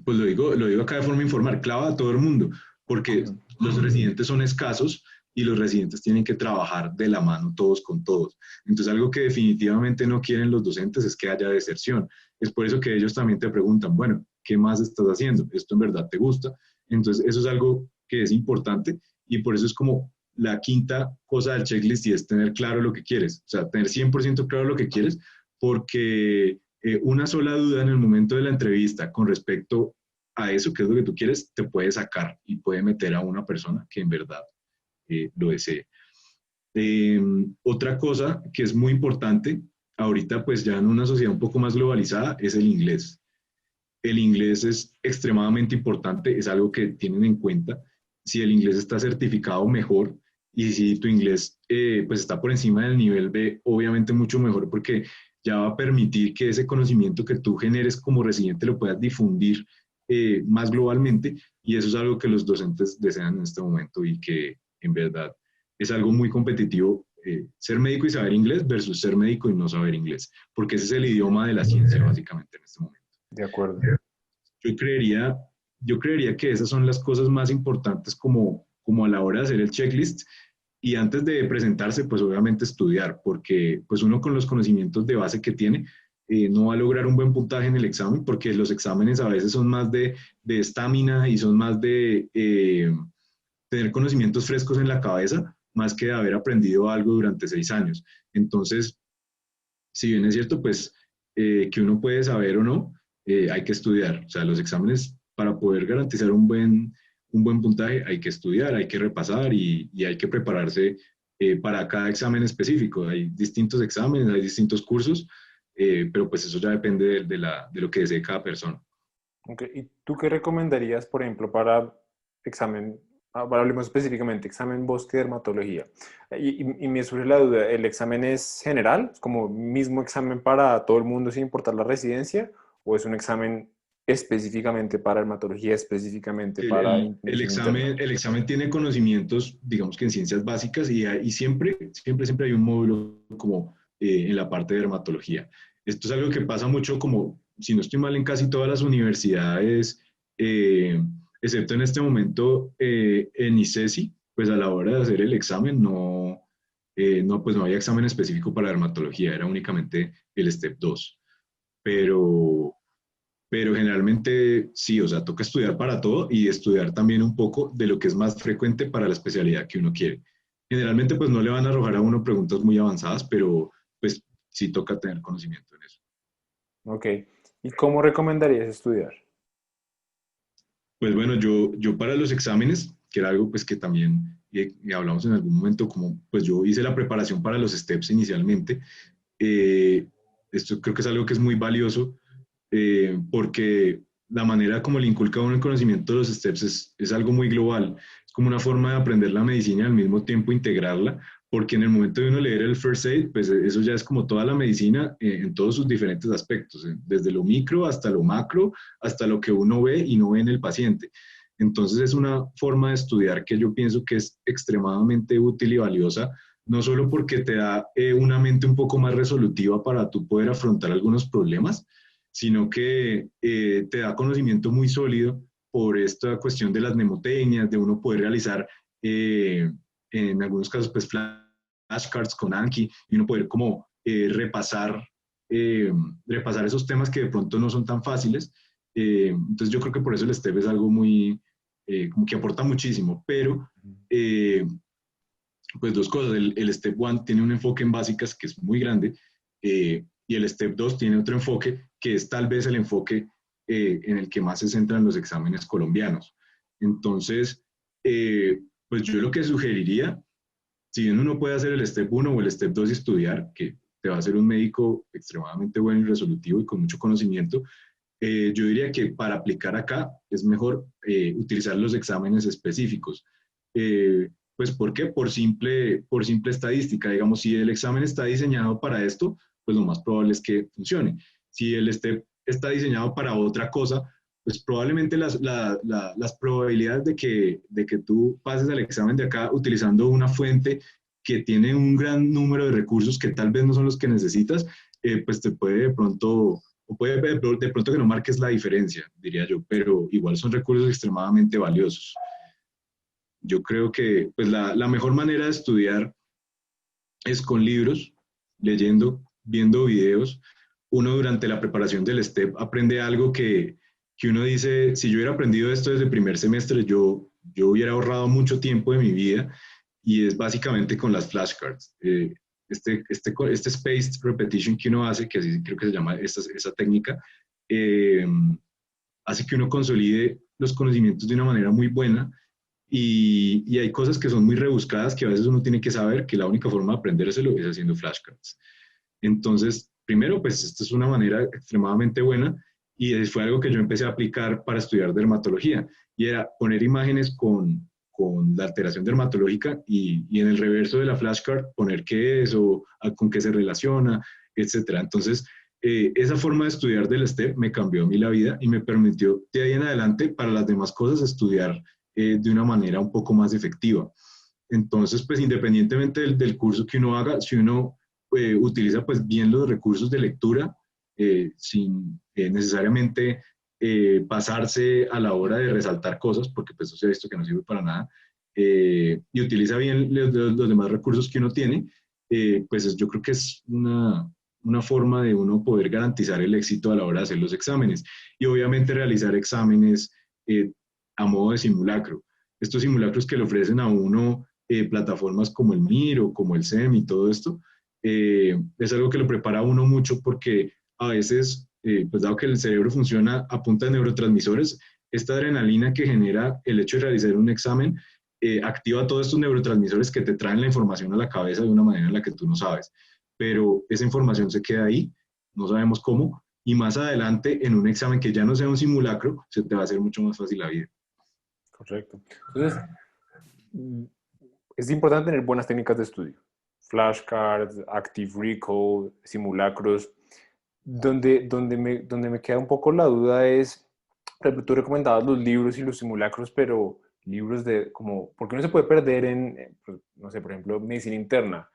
pues lo digo acá de forma informal, clava a todo el mundo, porque los residentes son escasos y los residentes tienen que trabajar de la mano todos con todos. Entonces, algo que definitivamente no quieren los docentes es que haya deserción. Es por eso que ellos también te preguntan, bueno, ¿qué más estás haciendo? ¿Esto en verdad te gusta? Entonces, eso es algo que es importante y por eso es como la quinta cosa del checklist y es tener claro lo que quieres. O sea, tener 100% claro lo que quieres porque una sola duda en el momento de la entrevista con respecto a eso, que es lo que tú quieres, te puede sacar y puede meter a una persona que en verdad lo desee. Otra cosa que es muy importante, ahorita pues ya en una sociedad un poco más globalizada, es el inglés. El inglés es extremadamente importante, es algo que tienen en cuenta. Si el inglés está certificado, mejor. Y si tu inglés pues está por encima del nivel B, obviamente mucho mejor porque ya va a permitir que ese conocimiento que tú generes como residente lo puedas difundir más globalmente y eso es algo que los docentes desean en este momento y que en verdad es algo muy competitivo ser médico y saber inglés versus ser médico y no saber inglés, porque ese es el idioma de la ciencia básicamente en este momento. De acuerdo. Yo creería, yo creería que esas son las cosas más importantes como a la hora de hacer el checklist y antes de presentarse, pues obviamente estudiar, porque pues uno con los conocimientos de base que tiene no va a lograr un buen puntaje en el examen, porque los exámenes a veces son más de estamina y son más de tener conocimientos frescos en la cabeza, más que de haber aprendido algo durante 6 años. Entonces, si bien es cierto, pues que uno puede saber o no, hay que estudiar. O sea, los exámenes, para poder garantizar un buen puntaje, hay que estudiar, hay que repasar y hay que prepararse para cada examen específico. Hay distintos exámenes, hay distintos cursos, pero pues eso ya depende de lo que desee cada persona. Okay. ¿Y tú qué recomendarías, por ejemplo, para examen, ahora hablemos específicamente, examen bosque de dermatología? Y me surge la duda, ¿el examen es general? ¿Es como mismo examen para todo el mundo sin importar la residencia? ¿O es un examen específicamente para dermatología, específicamente para medicina interna? El examen tiene conocimientos, digamos que en ciencias básicas y siempre hay un módulo como en la parte de dermatología. Esto es algo que pasa mucho como, si no estoy mal, en casi todas las universidades, eh, excepto en este momento en ICESI, pues a la hora de hacer el examen pues no había examen específico para dermatología, era únicamente el STEP 2. Pero pero generalmente sí, o sea, toca estudiar para todo y estudiar también un poco de lo que es más frecuente para la especialidad que uno quiere. Generalmente pues no le van a arrojar a uno preguntas muy avanzadas, pero pues sí toca tener conocimiento en eso. Ok. ¿Y cómo recomendarías estudiar? Pues bueno, yo para los exámenes, que era algo pues que también hablamos en algún momento, como pues yo hice la preparación para los STEPS inicialmente, eh, esto creo que es algo que es muy valioso porque la manera como le inculca a uno el conocimiento de los STEPS es algo muy global. Es como una forma de aprender la medicina y al mismo tiempo integrarla, porque en el momento de uno leer el First Aid, pues eso ya es como toda la medicina en todos sus diferentes aspectos, desde lo micro hasta lo macro, hasta lo que uno ve y no ve en el paciente. Entonces es una forma de estudiar que yo pienso que es extremadamente útil y valiosa, no solo porque te da una mente un poco más resolutiva para tú poder afrontar algunos problemas, sino que te da conocimiento muy sólido por esta cuestión de las mnemotecnias, de uno poder realizar en algunos casos pues flashcards con Anki y uno poder como repasar esos temas que de pronto no son tan fáciles. Entonces yo creo que por eso el STEP es algo muy, como que aporta muchísimo, pero pues dos cosas, el Step 1 tiene un enfoque en básicas que es muy grande y el Step 2 tiene otro enfoque que es tal vez el enfoque en el que más se centran los exámenes colombianos. Entonces, pues yo lo que sugeriría, si bien uno puede hacer el Step 1 o el Step 2 y estudiar, que te va a hacer un médico extremadamente bueno y resolutivo y con mucho conocimiento. Yo diría que para aplicar acá es mejor utilizar los exámenes específicos. Pues ¿por qué? Por simple estadística. Digamos, si el examen está diseñado para esto, pues lo más probable es que funcione. Si el STEP está diseñado para otra cosa, pues probablemente las probabilidades de que tú pases al examen de acá utilizando una fuente que tiene un gran número de recursos que tal vez no son los que necesitas, pues te puede de pronto, o puede de pronto que no marques la diferencia, diría yo, pero igual son recursos extremadamente valiosos. Yo creo que pues la mejor manera de estudiar es con libros, leyendo, viendo videos. Uno durante la preparación del STEP aprende algo que uno dice, si yo hubiera aprendido esto desde el primer semestre, yo hubiera ahorrado mucho tiempo de mi vida, y es básicamente con las flashcards. Este spaced repetition que uno hace, que así creo que se llama esa técnica, eh, hace que uno consolide los conocimientos de una manera muy buena, y hay cosas que son muy rebuscadas que a veces uno tiene que saber que la única forma de aprendérselo es haciendo flashcards. Entonces, primero, pues esta es una manera extremadamente buena, y fue algo que yo empecé a aplicar para estudiar dermatología, y era poner imágenes con la alteración dermatológica, y en el reverso de la flashcard poner qué es o con qué se relaciona, etcétera. Entonces, esa forma de estudiar del STEP me cambió a mí la vida y me permitió de ahí en adelante para las demás cosas estudiar de una manera un poco más efectiva. Entonces, pues independientemente del curso que uno haga, si uno utiliza pues bien los recursos de lectura, sin necesariamente pasarse a la hora de resaltar cosas, porque pues eso se ha visto que no sirve para nada, y utiliza bien los demás recursos que uno tiene, pues yo creo que es una forma de uno poder garantizar el éxito a la hora de hacer los exámenes. Y obviamente realizar exámenes a modo de simulacro. Estos simulacros que le ofrecen a uno plataformas como el MIR o como el SEM y todo esto, es algo que lo prepara a uno mucho, porque a veces, pues dado que el cerebro funciona a punta de neurotransmisores, esta adrenalina que genera el hecho de realizar un examen activa todos estos neurotransmisores que te traen la información a la cabeza de una manera en la que tú no sabes. Pero esa información se queda ahí, no sabemos cómo, y más adelante en un examen que ya no sea un simulacro, se te va a hacer mucho más fácil la vida. Correcto. Entonces, es importante tener buenas técnicas de estudio. Flashcards, Active Recall, simulacros. Donde me queda un poco la duda es, por ejemplo, tú recomendabas los libros y los simulacros, pero libros de como, ¿por qué no se puede perder en, pues, no sé, por ejemplo, medicina interna?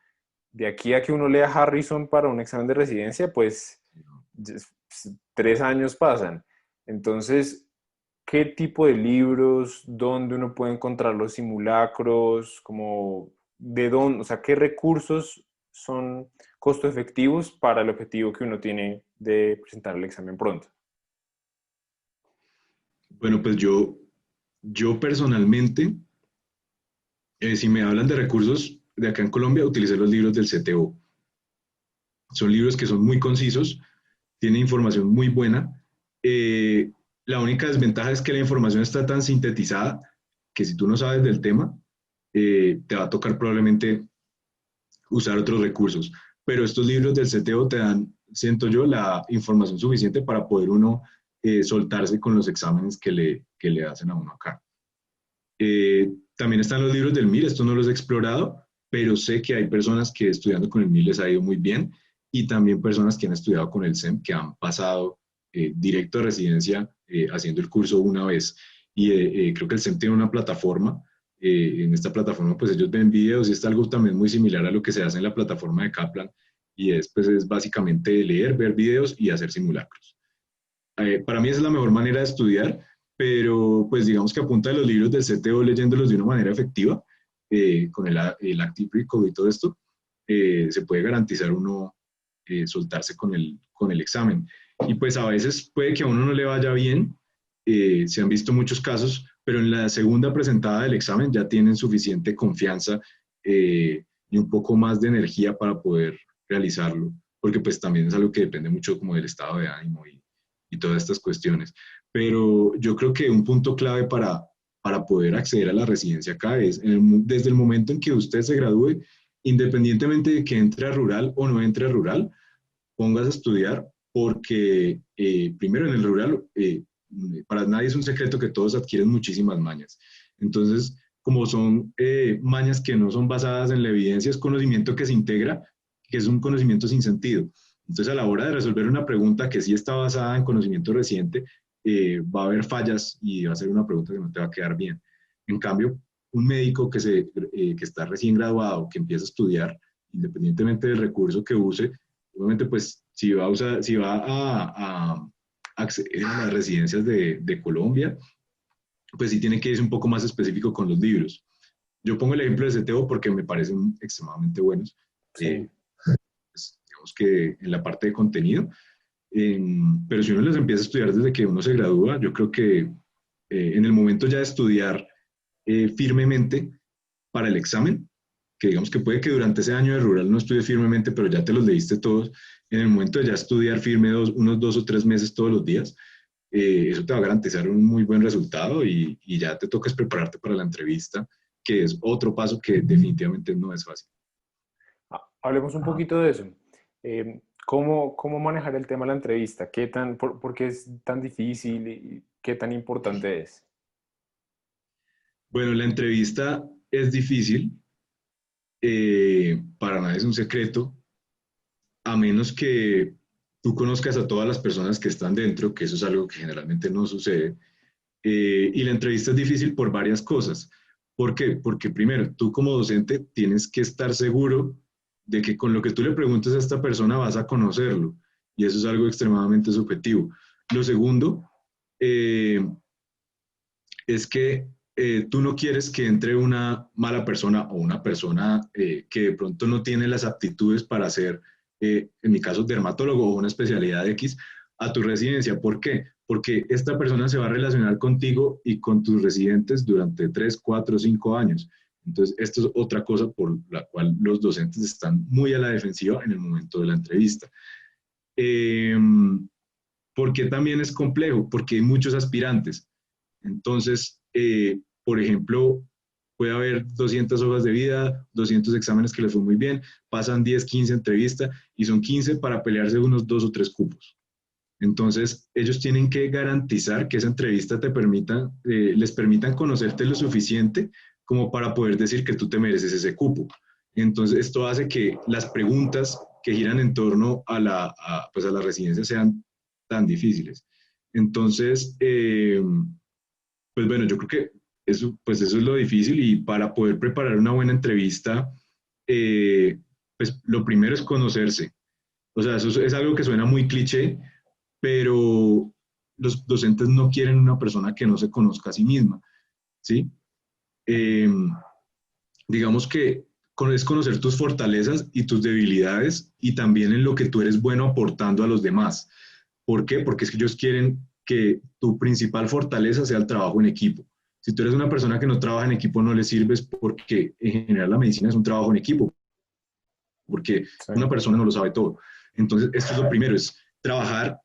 De aquí a que uno lea Harrison para un examen de residencia, pues 3 años pasan. Entonces, ¿qué tipo de libros? ¿Dónde uno puede encontrar los simulacros? Como, ¿de dónde? O sea, ¿qué recursos son costo efectivos para el objetivo que uno tiene de presentar el examen pronto? Bueno, pues yo personalmente, si me hablan de recursos de acá en Colombia, utilicé los libros del CTO. Son libros que son muy concisos, tienen información muy buena. Eh, la única desventaja es que la información está tan sintetizada que si tú no sabes del tema, te va a tocar probablemente usar otros recursos. Pero estos libros del CTO te dan, siento yo, la información suficiente para poder uno soltarse con los exámenes que le hacen a uno acá. También están los libros del MIR, estos no los he explorado, pero sé que hay personas que estudiando con el MIR les ha ido muy bien, y también personas que han estudiado con el SEM que han pasado directo a residencia haciendo el curso una vez. Y creo que el SEM tiene una plataforma. En esta plataforma pues ellos ven videos, y es algo también muy similar a lo que se hace en la plataforma de Kaplan, y pues, es básicamente leer, ver videos y hacer simulacros. Para mí esa es la mejor manera de estudiar, pero pues digamos que a punta de los libros del CTO, leyéndolos de una manera efectiva, con el Active Recall y todo esto, se puede garantizar uno soltarse con el examen. Y pues a veces puede que a uno no le vaya bien, se han visto muchos casos, pero en la segunda presentada del examen ya tienen suficiente confianza y un poco más de energía para poder realizarlo, porque pues también es algo que depende mucho como del estado de ánimo y todas estas cuestiones. Pero yo creo que un punto clave para poder acceder a la residencia acá es desde el momento en que usted se gradúe, independientemente de que entre a rural o no entre a rural, pongas a estudiar porque primero en el rural, para nadie es un secreto que todos adquieren muchísimas mañas. Entonces, como son mañas que no son basadas en la evidencia, es conocimiento que se integra, que es un conocimiento sin sentido. Entonces, a la hora de resolver una pregunta que sí está basada en conocimiento reciente, va a haber fallas y va a ser una pregunta que no te va a quedar bien. En cambio, un médico que está recién graduado, que empieza a estudiar, independientemente del recurso que use, obviamente, pues, si va a acceder a las residencias de Colombia, pues sí tiene que irse un poco más específico con los libros. Yo pongo el ejemplo de CTO porque me parecen extremadamente buenos. Sí. Pues, digamos que en la parte de contenido, pero si uno los empieza a estudiar desde que uno se gradúa, yo creo que en el momento ya de estudiar firmemente para el examen, que digamos que puede que durante ese año de rural no estudies firmemente, pero ya te los leíste todos, en el momento de ya estudiar firme unos 2 o 3 meses todos los días, eso te va a garantizar un muy buen resultado y ya te tocas prepararte para la entrevista, que es otro paso que definitivamente no es fácil. Hablemos un poquito de eso. ¿Cómo manejar el tema de la entrevista? ¿Por qué es tan difícil y qué tan importante es? Bueno, la entrevista es difícil, para nadie es un secreto, a menos que tú conozcas a todas las personas que están dentro, que eso es algo que generalmente no sucede. Y la entrevista es difícil por varias cosas. ¿Por qué? Porque primero, tú como docente tienes que estar seguro de que con lo que tú le preguntes a esta persona vas a conocerlo. Y eso es algo extremadamente subjetivo. Lo segundo eh, es que tú no quieres que entre una mala persona o una persona que de pronto no tiene las aptitudes para ser, en mi caso, dermatólogo o una especialidad X, a tu residencia. ¿Por qué? Porque esta persona se va a relacionar contigo y con tus residentes durante 3, 4, 5 años. Entonces, esto es otra cosa por la cual los docentes están muy a la defensiva en el momento de la entrevista. Eh, ¿Por qué también es complejo? Porque hay muchos aspirantes. Entonces, por ejemplo, puede haber 200 hojas de vida, 200 exámenes que les fue muy bien, pasan 10, 15 entrevistas y son 15 para pelearse unos 2 o 3 cupos. Entonces, ellos tienen que garantizar que esa entrevista les permitan conocerte lo suficiente como para poder decir que tú te mereces ese cupo. Entonces, esto hace que las preguntas que giran en torno pues a la residencia sean tan difíciles. Entonces, pues bueno, yo creo que eso es lo difícil y para poder preparar una buena entrevista, eh, pues lo primero es conocerse. O sea, eso es algo que suena muy cliché, pero los docentes no quieren una persona que no se conozca a sí misma, ¿sí? Eh, digamos que es conocer tus fortalezas y tus debilidades y también en lo que tú eres bueno aportando a los demás. ¿Por qué? Porque es que ellos quieren que tu principal fortaleza sea el trabajo en equipo. Si tú eres una persona que no trabaja en equipo, no le sirves porque en general la medicina es un trabajo en equipo, porque Sí. una persona no lo sabe todo. Entonces, esto es lo primero, es trabajar,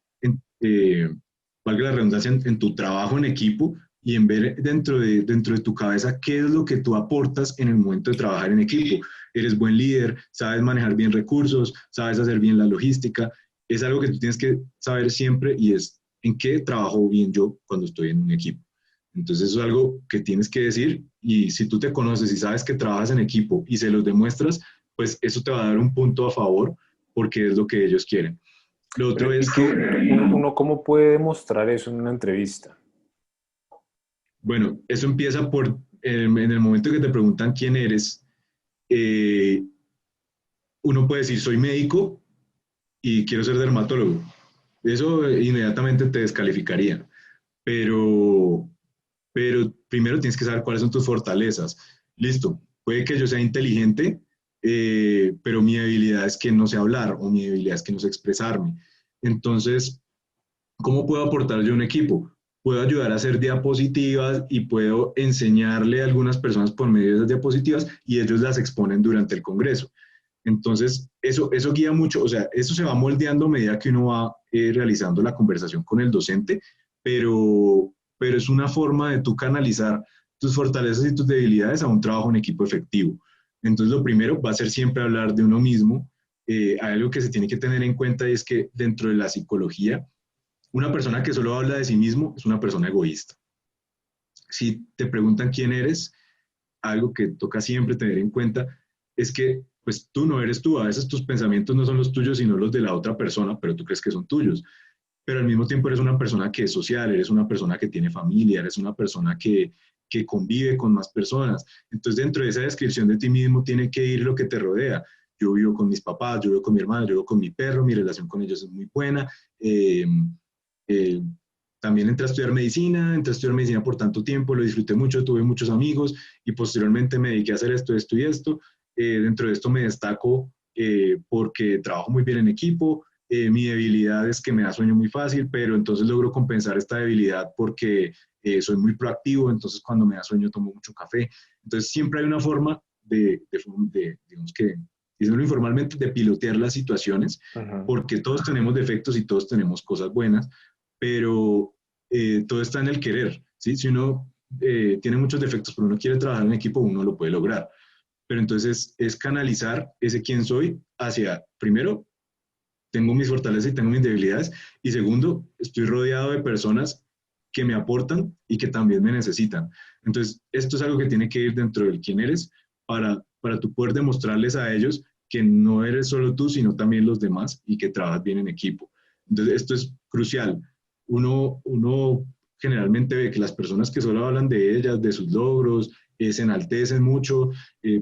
valga la redundancia, en tu trabajo en equipo y en ver dentro de tu cabeza qué es lo que tú aportas en el momento de trabajar en equipo. Eres buen líder, sabes manejar bien recursos, sabes hacer bien la logística. Es algo que tú tienes que saber siempre y es en qué trabajo bien yo cuando estoy en un equipo. Entonces eso es algo que tienes que decir y si tú te conoces y sabes que trabajas en equipo y se los demuestras, pues eso te va a dar un punto a favor porque es lo que ellos quieren. Lo Bueno, otro ¿y es que, uno cómo puede demostrar eso en una entrevista? bueno, eso empieza por, en el momento que te preguntan quién eres, eh, uno puede decir soy médico y quiero ser dermatólogo. Eso inmediatamente te descalificaría. Pero, pero primero tienes que saber cuáles son tus fortalezas. Listo, puede que yo sea inteligente, pero mi debilidad es que no sé hablar o mi debilidad es que no sé expresarme. Entonces, ¿cómo puedo aportar yo a un equipo? Puedo ayudar a hacer diapositivas y puedo enseñarle a algunas personas por medio de esas diapositivas y ellos las exponen durante el congreso. Entonces, eso guía mucho, o sea, eso se va moldeando a medida que uno va realizando la conversación con el docente, pero es una forma de tú canalizar tus fortalezas y tus debilidades a un trabajo en equipo efectivo. Entonces, lo primero va a ser siempre hablar de uno mismo. Hay algo que se tiene que tener en cuenta y es que dentro de la psicología, una persona que solo habla de sí mismo es una persona egoísta. Si te preguntan quién eres, algo que toca siempre tener en cuenta es que pues tú no eres tú, a veces tus pensamientos no son los tuyos, sino los de la otra persona, pero tú crees que son tuyos. Pero al mismo tiempo eres una persona que es social, eres una persona que tiene familia, eres una persona que convive con más personas. Entonces, dentro de esa descripción de ti mismo tiene que ir lo que te rodea. Yo vivo con mis papás, yo vivo con mi hermano, yo vivo con mi perro, mi relación con ellos es muy buena. Eh, también entré a estudiar medicina por tanto tiempo, lo disfruté mucho, tuve muchos amigos y posteriormente me dediqué a hacer esto, esto y esto. Dentro de esto me destaco porque trabajo muy bien en equipo. Mi debilidad es que me da sueño muy fácil, pero entonces logro compensar esta debilidad porque soy muy proactivo, entonces cuando me da sueño tomo mucho café. Entonces siempre hay una forma digamos que, diciéndolo informalmente, de pilotear las situaciones, Ujú. porque todos tenemos defectos y todos tenemos cosas buenas, pero todo está en el querer, ¿sí? Si uno tiene muchos defectos, pero uno quiere trabajar en equipo, uno lo puede lograr. Pero entonces es canalizar ese quién soy hacia, primero, tengo mis fortalezas y tengo mis debilidades, y segundo, estoy rodeado de personas que me aportan y que también me necesitan. Entonces, esto es algo que tiene que ir dentro del quién eres para tú poder demostrarles a ellos que no eres solo tú, sino también los demás y que trabajas bien en equipo. Entonces, esto es crucial. Uno generalmente ve que las personas que solo hablan de ellas, de sus logros, se enaltecen mucho,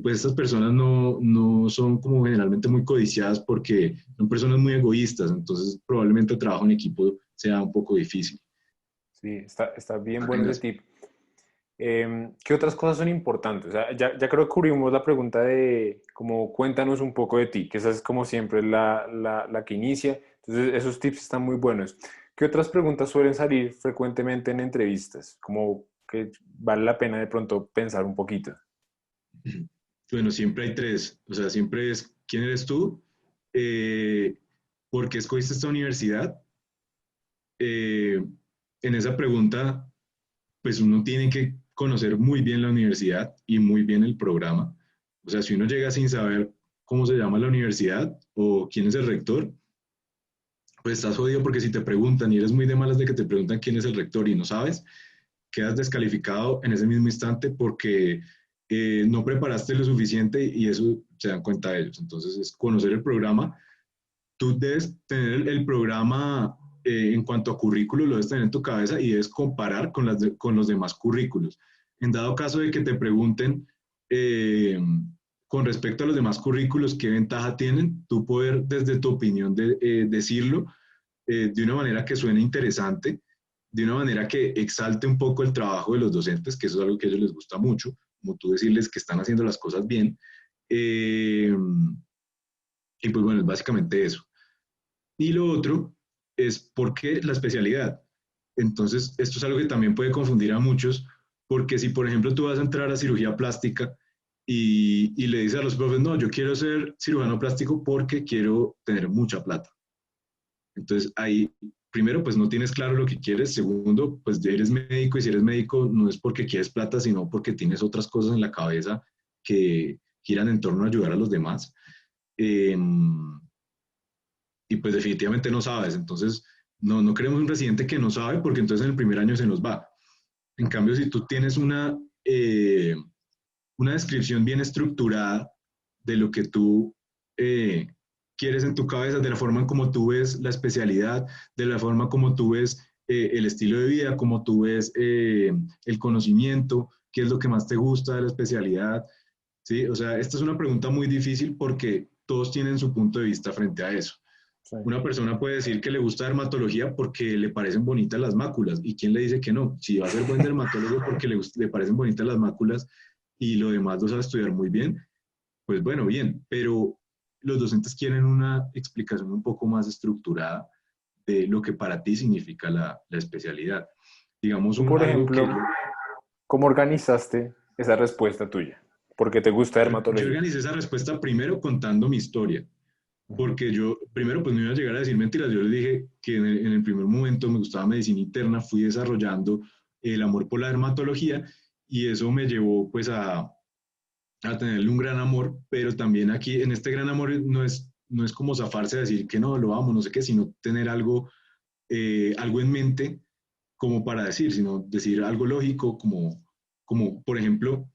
pues estas personas no son como generalmente muy codiciadas porque son personas muy egoístas, entonces probablemente el trabajo en equipo sea un poco difícil. Sí, está bien No bueno ese tengas. tip. ¿Qué otras cosas son importantes? O sea, ya creo que cubrimos la pregunta de como cuéntanos un poco de ti, que esa es como siempre la que inicia. Entonces, esos tips están muy buenos. ¿Qué otras preguntas suelen salir frecuentemente en entrevistas? Como que vale la pena de pronto pensar un poquito. Bueno, siempre hay tres, o sea, siempre es ¿quién eres tú? Eh, ¿Por qué escogiste esta universidad? Eh, en esa pregunta, pues uno tiene que conocer muy bien la universidad y muy bien el programa. O sea, si uno llega sin saber cómo se llama la universidad o quién es el rector, pues estás jodido porque si te preguntan y eres muy de malas de que te preguntan quién es el rector y no sabes, quedas descalificado en ese mismo instante porque no preparaste lo suficiente y eso se dan cuenta ellos. Entonces es conocer el programa. Tú debes tener el programa en cuanto a currículo, lo debes tener en tu cabeza y debes comparar con los demás currículos. En dado caso de que te pregunten con respecto a los demás currículos qué ventaja tienen, tú poder desde tu opinión decirlo de una manera que suene interesante, de una manera que exalte un poco el trabajo de los docentes, que eso es algo que a ellos les gusta mucho, como tú decirles que están haciendo las cosas bien. Eh, y pues bueno, es básicamente eso. Y lo otro es por qué la especialidad. Entonces, esto es algo que también puede confundir a muchos, porque si, por ejemplo, tú vas a entrar a cirugía plástica y le dices a los profes, no, yo quiero ser cirujano plástico porque quiero tener mucha plata. Entonces, ahí, primero, pues no tienes claro lo que quieres. Segundo, pues eres médico y si eres médico no es porque quieres plata, sino porque tienes otras cosas en la cabeza que giran en torno a ayudar a los demás. Eh, y pues definitivamente no sabes. Entonces, no queremos un residente que no sabe porque entonces en el primer año se nos va. En cambio, si tú tienes una descripción bien estructurada de lo que tú eh, quieres en tu cabeza, de la forma en cómo tú ves la especialidad, de la forma como tú ves el estilo de vida, como tú ves el conocimiento, qué es lo que más te gusta de la especialidad, ¿sí? O sea, esta es una pregunta muy difícil porque todos tienen su punto de vista frente a eso. Sí. Una persona puede decir que le gusta dermatología porque le parecen bonitas las máculas. ¿Y quién le dice que no? Si va a ser buen dermatólogo porque le parecen bonitas las máculas y lo demás lo sabe estudiar muy bien, pues bueno, bien. Pero los docentes quieren una explicación un poco más estructurada de lo que para ti significa la especialidad. Digamos, Tú, por algo que ejemplo, ¿cómo organizaste esa respuesta tuya? ¿Por qué te gusta yo dermatología? organicé esa respuesta primero contando mi historia. Ujú. Porque yo, primero, pues no iba a llegar a decir mentiras. Yo les dije que en el primer momento me gustaba medicina interna, fui desarrollando el amor por la dermatología y eso me llevó pues a tenerle un gran amor, pero también aquí en este gran amor no es como zafarse a decir que no, lo amo, no sé qué, sino tener algo en mente como para decir, sino decir algo lógico, como por ejemplo,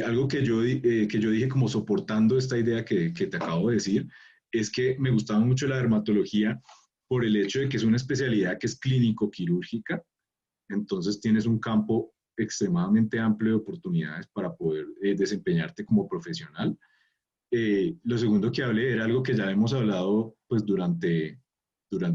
algo que yo dije como soportando esta idea que te acabo de decir, es que me gustaba mucho la dermatología por el hecho de que es una especialidad que es clínico-quirúrgica, entonces tienes un campo extremadamente amplio de oportunidades para poder desempeñarte como profesional. Lo segundo que hablé era algo que ya hemos hablado pues durante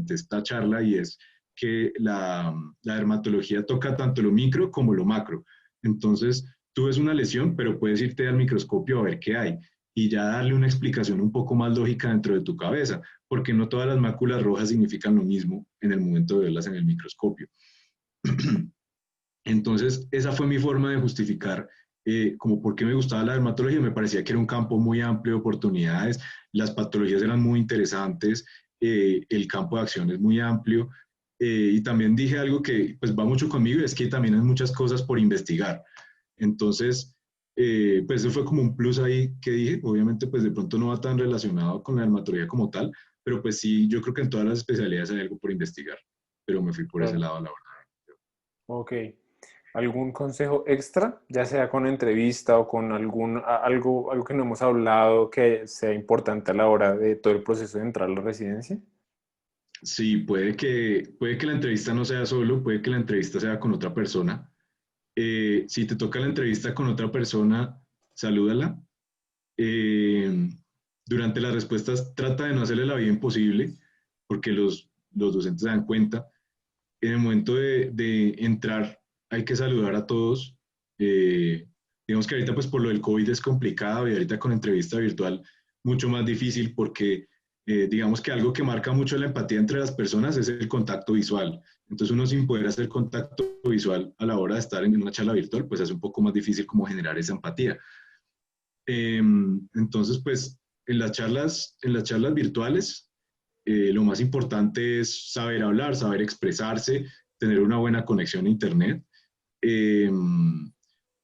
esta charla y es que la dermatología toca tanto lo micro como lo macro. Entonces, tú ves una lesión, pero puedes irte al microscopio a ver qué hay y ya darle una explicación un poco más lógica dentro de tu cabeza, porque no todas las máculas rojas significan lo mismo en el momento de verlas en el microscopio. Entonces, esa fue mi forma de justificar como por qué me gustaba la dermatología. Me parecía que era un campo muy amplio de oportunidades, las patologías eran muy interesantes, el campo de acción es muy amplio. Y también dije algo que pues va mucho conmigo, y es que también hay muchas cosas por investigar. Entonces, pues eso fue como un plus ahí que dije. Obviamente, pues de pronto no va tan relacionado con la dermatología como tal, pero pues sí, yo creo que en todas las especialidades hay algo por investigar, pero me fui por ese Claro. lado, la verdad. Ok. ¿Algún consejo extra, ya sea con entrevista o con algo que no hemos hablado que sea importante a la hora de todo el proceso de entrar a la residencia? Sí, puede que la entrevista no sea solo, puede que la entrevista sea con otra persona. Si te toca la entrevista con otra persona, salúdala. Eh, Durante las respuestas trata de no hacerle la vida imposible, porque los docentes se dan cuenta. En el momento de entrar hay que saludar a todos. Eh, digamos que ahorita pues por lo del COVID es complicado y ahorita con entrevista virtual mucho más difícil porque digamos que algo que marca mucho la empatía entre las personas es el contacto visual. Entonces uno sin poder hacer contacto visual a la hora de estar en una charla virtual pues es un poco más difícil como generar esa empatía. Entonces pues en las charlas virtuales lo más importante es saber hablar, saber expresarse, tener una buena conexión a Internet eh,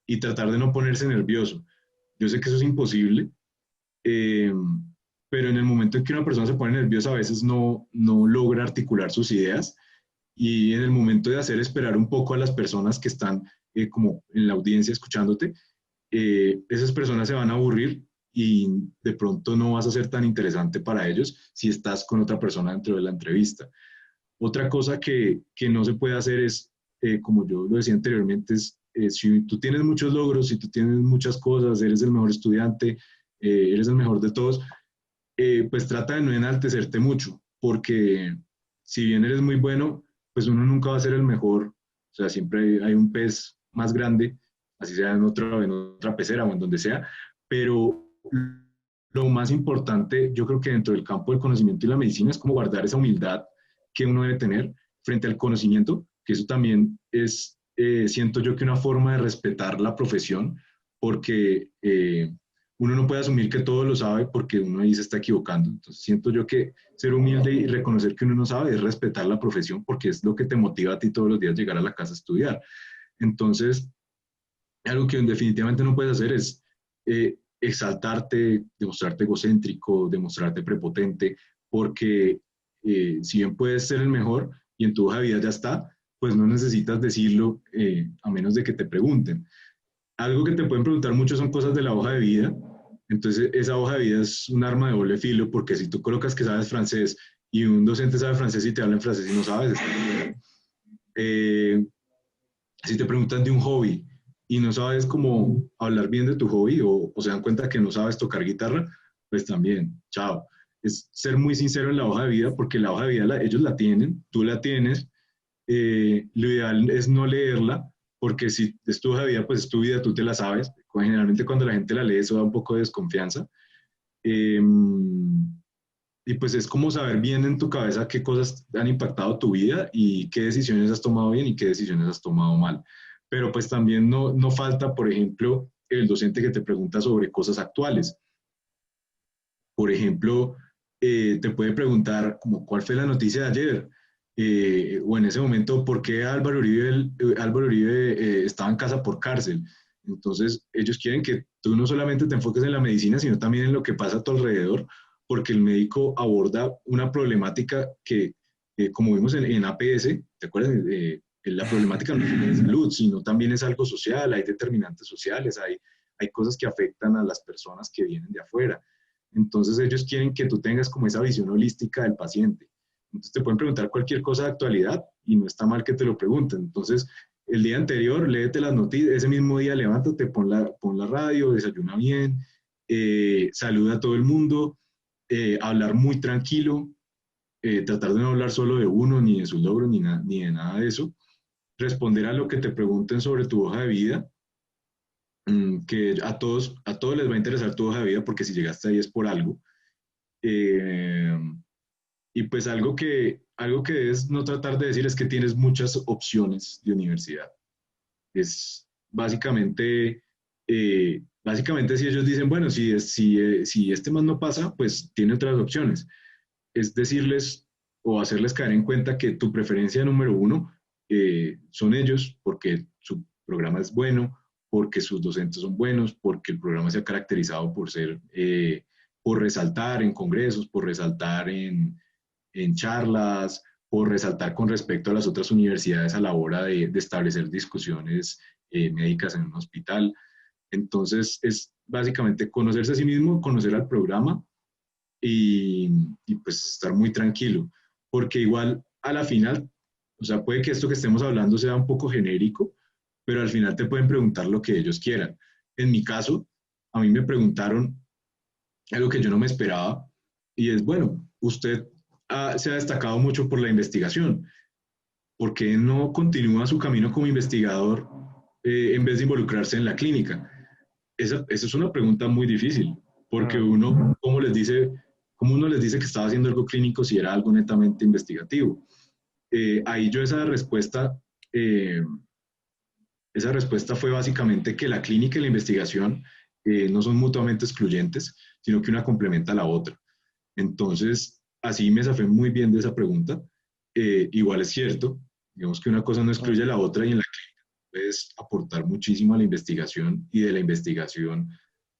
y tratar de no ponerse nervioso. Yo sé que eso es imposible, eh, pero en el momento en que una persona se pone nerviosa a veces no logra articular sus ideas y en el momento de hacer esperar un poco a las personas que están como en la audiencia escuchándote, esas personas se van a aburrir y de pronto no vas a ser tan interesante para ellos si estás con otra persona dentro de la entrevista. Otra cosa que no se puede hacer es, como yo lo decía anteriormente, es si tú tienes muchos logros, si tú tienes muchas cosas, eres el mejor estudiante, eres el mejor de todos, pues trata de no enaltecerte mucho, porque si bien eres muy bueno, pues uno nunca va a ser el mejor. O sea, siempre hay un pez más grande, así sea en otra pecera o en donde sea, pero lo más importante, yo creo que dentro del campo del conocimiento y la medicina es como guardar esa humildad que uno debe tener frente al conocimiento, que eso también es, siento yo que una forma de respetar la profesión, porque uno no puede asumir que todo lo sabe porque uno ahí se está equivocando. Entonces siento yo que ser humilde y reconocer que uno no sabe es respetar la profesión porque es lo que te motiva a ti todos los días llegar a la casa a estudiar. Entonces, algo que definitivamente no puedes hacer es exaltarte, demostrarte egocéntrico, demostrarte prepotente, porque si bien puedes ser el mejor y en tu hoja de vida ya está, pues no necesitas decirlo a menos de que te pregunten. Algo que te pueden preguntar mucho son cosas de la hoja de vida. Entonces, esa hoja de vida es un arma de doble filo, porque si tú colocas que sabes francés y un docente sabe francés y te habla en francés y no sabes, está bien. Si te preguntan de un hobby y no sabes cómo hablar bien de tu hobby o se dan cuenta que no sabes tocar guitarra, pues también, chao. Es ser muy sincero en la hoja de vida, porque la hoja de vida ellos la tienen, tú la tienes, lo ideal es no leerla, porque si es tu hoja de vida, pues es tu vida, tú te la sabes. Generalmente cuando la gente la lee, eso da un poco de desconfianza. Eh, y pues es como saber bien en tu cabeza qué cosas han impactado tu vida y qué decisiones has tomado bien y qué decisiones has tomado mal. Pero pues también no falta, por ejemplo, el docente que te pregunta sobre cosas actuales. Por ejemplo, te puede preguntar como cuál fue la noticia de ayer, o en ese momento, ¿por qué Álvaro Uribe estaba en casa por cárcel? Entonces, ellos quieren que tú no solamente te enfoques en la medicina, sino también en lo que pasa a tu alrededor, porque el médico aborda una problemática que, como vimos en APS, ¿te acuerdas? La problemática no es salud, sino también es algo social, hay determinantes sociales, hay cosas que afectan a las personas que vienen de afuera. Entonces ellos quieren que tú tengas como esa visión holística del paciente. Entonces te pueden preguntar cualquier cosa de actualidad y no está mal que te lo pregunten. Entonces, el día anterior, léete las noticias, ese mismo día levántate, pon la radio, desayuna bien, saluda a todo el mundo, hablar muy tranquilo, tratar de no hablar solo de uno, ni de sus logros, ni de nada de eso, responder a lo que te pregunten sobre tu hoja de vida, que a todos les va a interesar tu hoja de vida porque si llegaste ahí es por algo. Eh, y pues algo que es no tratar de decir es que tienes muchas opciones de universidad. Es básicamente si ellos dicen, bueno, si este más no pasa, pues tiene otras opciones. Es decirles o hacerles caer en cuenta que tu preferencia número uno son ellos, porque su programa es bueno, porque sus docentes son buenos, porque el programa se ha caracterizado por por resaltar en congresos, por resaltar en charlas, por resaltar con respecto a las otras universidades a la hora de establecer discusiones médicas en un hospital. Entonces, es básicamente conocerse a sí mismo, conocer al programa y pues estar muy tranquilo, porque igual a la final, o sea, puede que esto que estemos hablando sea un poco genérico, pero al final te pueden preguntar lo que ellos quieran. En mi caso, a mí me preguntaron algo que yo no me esperaba, y es, bueno, usted se ha destacado mucho por la investigación. ¿Por qué no continúa su camino como investigador en vez de involucrarse en la clínica? Esa es una pregunta muy difícil, porque Mm, uno, ¿cómo uno les dice que estaba haciendo algo clínico si era algo netamente investigativo? Ahí yo eh, esa respuesta fue básicamente que la clínica y la investigación no son mutuamente excluyentes, sino que una complementa a la otra. Entonces, así me zafé muy bien de esa pregunta. Igual es cierto, digamos que una cosa no excluye a mm, la otra y en la clínica puedes aportar muchísimo a la investigación y de la investigación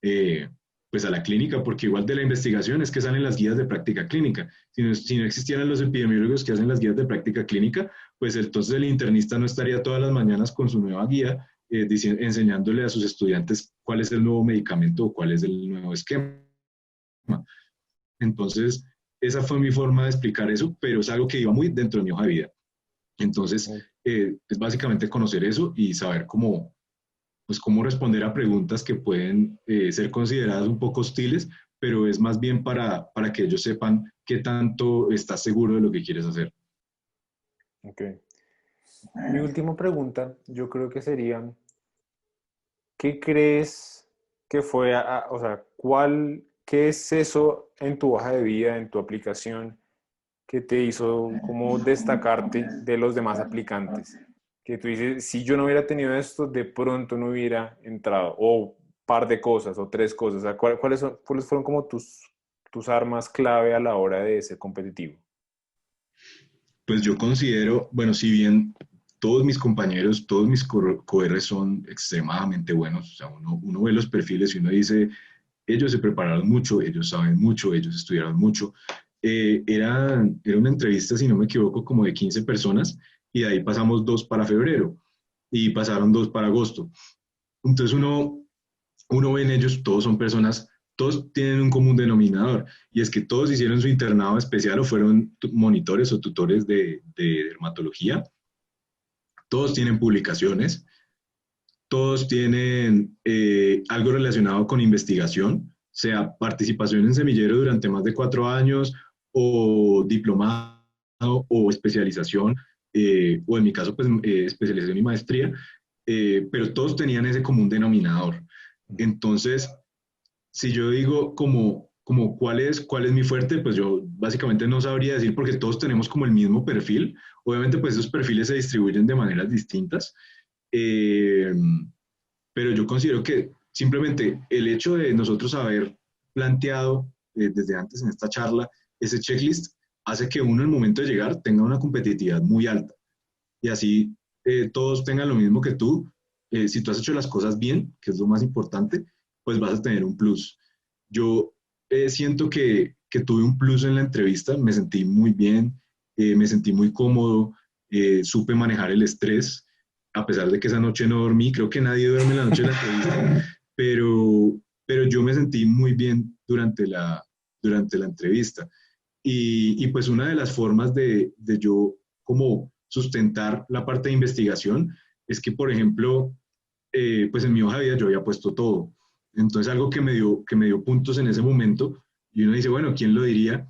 eh, pues a la clínica, porque igual de la investigación es que salen las guías de práctica clínica. Si no existieran los epidemiólogos que hacen las guías de práctica clínica, pues entonces el internista no estaría todas las mañanas con su nueva guía enseñándole a sus estudiantes cuál es el nuevo medicamento o cuál es el nuevo esquema. Entonces, esa fue mi forma de explicar eso, pero es algo que iba muy dentro de mi hoja de vida. Entonces, mm, es básicamente conocer eso y saber pues, cómo responder a preguntas que pueden ser consideradas un poco hostiles, pero es más bien para que ellos sepan qué tanto estás seguro de lo que quieres hacer. ok. Mi última pregunta, yo creo que sería, ¿qué crees que fue, o sea, qué es eso en tu hoja de vida, en tu aplicación, que te hizo como destacarte de los demás aplicantes? Que tú dices, si yo no hubiera tenido esto, de pronto no hubiera entrado, o par de cosas, o tres cosas. O sea, cuáles fueron como tus armas clave a la hora de ser competitivo? Pues yo considero, bueno, si bien todos mis compañeros, todos mis coR son extremadamente buenos, o sea, uno ve los perfiles y uno dice, ellos se prepararon mucho, ellos saben mucho, ellos estudiaron mucho. Era una entrevista, si no me equivoco, como de 15 personas y de ahí pasamos dos para febrero y pasaron dos para agosto. Entonces uno ve en ellos, todos son personas, todos tienen un común denominador y es que todos hicieron su internado especial o fueron monitores o tutores de dermatología, todos tienen publicaciones, todos tienen algo relacionado con investigación, sea participación en semillero durante más de 4 años o diplomado o especialización, o en mi caso, pues especialización y maestría, pero todos tenían ese común denominador. Entonces, si yo digo como cuál es mi fuerte, pues yo básicamente no sabría decir porque todos tenemos como el mismo perfil. Obviamente, pues esos perfiles se distribuyen de maneras distintas. Eh, pero yo considero que simplemente el hecho de nosotros haber planteado desde antes en esta charla ese checklist hace que uno en el momento de llegar tenga una competitividad muy alta y así todos tengan lo mismo que tú. Si tú has hecho las cosas bien, que es lo más importante, pues vas a tener un plus. Yo siento que tuve un plus en la entrevista, me sentí muy bien, me sentí muy cómodo, supe manejar el estrés, a pesar de que esa noche no dormí, creo que nadie duerme la noche de la entrevista, pero yo me sentí muy bien durante la entrevista. Y pues una de las formas de yo como sustentar la parte de investigación es que, por ejemplo, pues en mi hoja de vida yo había puesto todo. Entonces algo que me dio puntos en ese momento, y uno dice, bueno, ¿quién lo diría?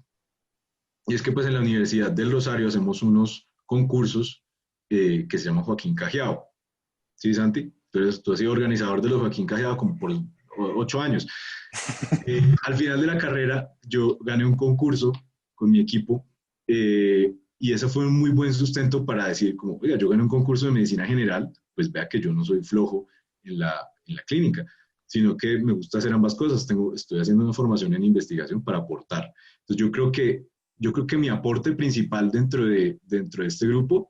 Y es que pues en la Universidad del Rosario hacemos unos concursos que se llaman Joaquín Cajiao. ¿Sí, Santi? Entonces tú has sido organizador de los Joaquín Cajiao como por 8 años. Al final de la carrera yo gané un concurso con mi equipo y eso fue un muy buen sustento para decir como, oiga, yo gané un concurso de medicina general, pues vea que yo no soy flojo en la clínica, sino que me gusta hacer ambas cosas. Estoy haciendo una formación en investigación para aportar. Entonces yo creo que mi aporte principal dentro de este grupo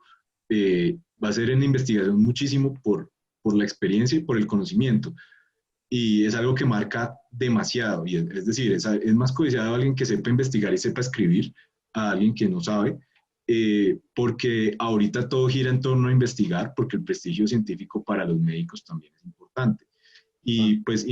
va a ser en investigación muchísimo por la experiencia y por el conocimiento y es algo que marca demasiado. Y es decir, es más codiciado alguien que sepa investigar y sepa escribir a alguien que no sabe, porque ahorita todo gira en torno a investigar, porque el prestigio científico para los médicos también es importante. Y pues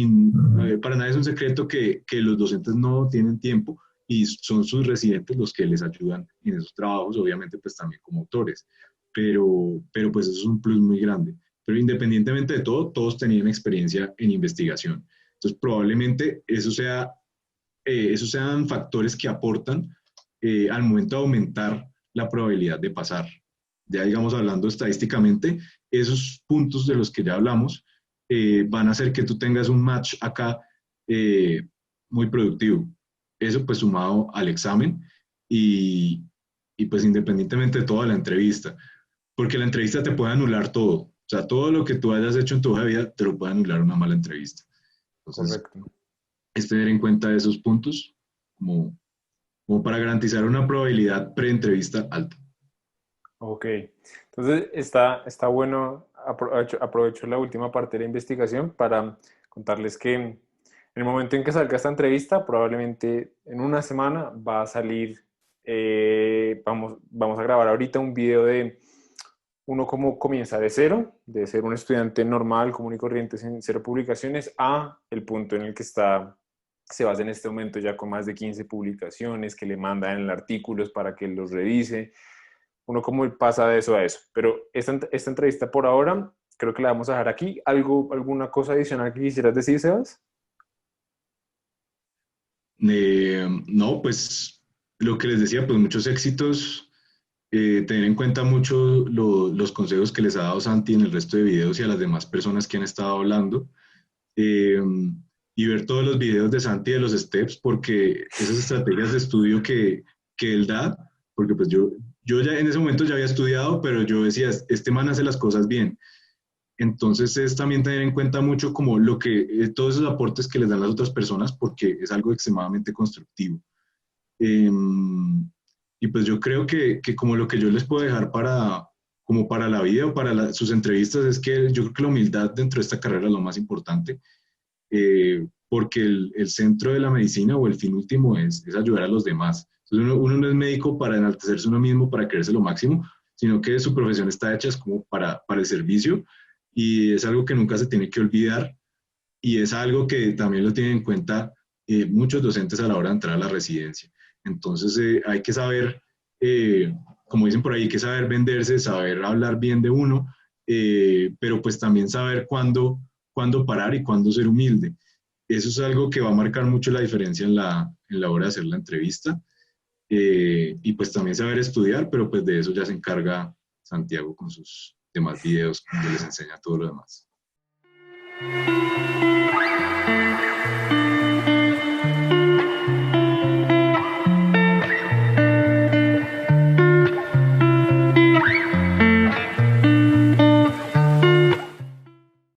para nadie es un secreto que los docentes no tienen tiempo y son sus residentes los que les ayudan en esos trabajos, obviamente pues también como autores, pero pues eso es un plus muy grande. Pero independientemente de todo, todos tenían experiencia en investigación. Entonces probablemente esos sean factores que aportan al momento de aumentar la probabilidad de pasar. Ya digamos, hablando estadísticamente, esos puntos de los que ya hablamos van a hacer que tú tengas un match acá muy productivo. Eso pues sumado al examen y, y pues independientemente de toda la entrevista, porque la entrevista te puede anular todo. O sea, todo lo que tú hayas hecho en tu hoja de vida te lo puede anular una mala entrevista. Entonces, Correcto. es tener en cuenta esos puntos como, como para garantizar una probabilidad pre-entrevista alta. Ok, entonces está bueno, aprovecho la última parte de la investigación para contarles que en el momento en que salga esta entrevista, probablemente en una semana va a salir, vamos a grabar ahorita un video de uno cómo comienza de cero, de ser un estudiante normal, común y corriente, sin cero publicaciones, a el punto en el que se basa en este momento ya con más de 15 publicaciones, que le mandan artículos para que los revise, uno cómo pasa de eso a eso. Pero esta entrevista por ahora creo que la vamos a dejar aquí. ¿Alguna cosa adicional que quisieras decir, Sebas? No, pues lo que les decía, pues muchos éxitos. Tener en cuenta mucho los consejos que les ha dado Santi en el resto de videos y a las demás personas que han estado hablando. eh, y ver todos los videos de Santi de los steps, porque esas estrategias de estudio que él da, porque pues yo ya en ese momento ya había estudiado, pero yo decía, este man hace las cosas bien. Entonces es también tener en cuenta mucho como todos esos aportes que les dan las otras personas, porque es algo extremadamente constructivo. Eh, y pues yo creo que como lo que yo les puedo dejar como para la vida o para sus entrevistas es que yo creo que la humildad dentro de esta carrera es lo más importante porque el centro de la medicina o el fin último es ayudar a los demás. Entonces uno no es médico para enaltecerse uno mismo, para creerse lo máximo, sino que su profesión está hecha es como para el servicio y es algo que nunca se tiene que olvidar y es algo que también lo tienen en cuenta muchos docentes a la hora de entrar a la residencia. Entonces hay que saber, como dicen por ahí, hay que saber venderse, saber hablar bien de uno, pero pues también saber cuándo parar y cuándo ser humilde. Eso es algo que va a marcar mucho la diferencia en la hora de hacer la entrevista. Y pues también saber estudiar, pero pues de eso ya se encarga Santiago con sus demás videos, donde les enseña todo lo demás.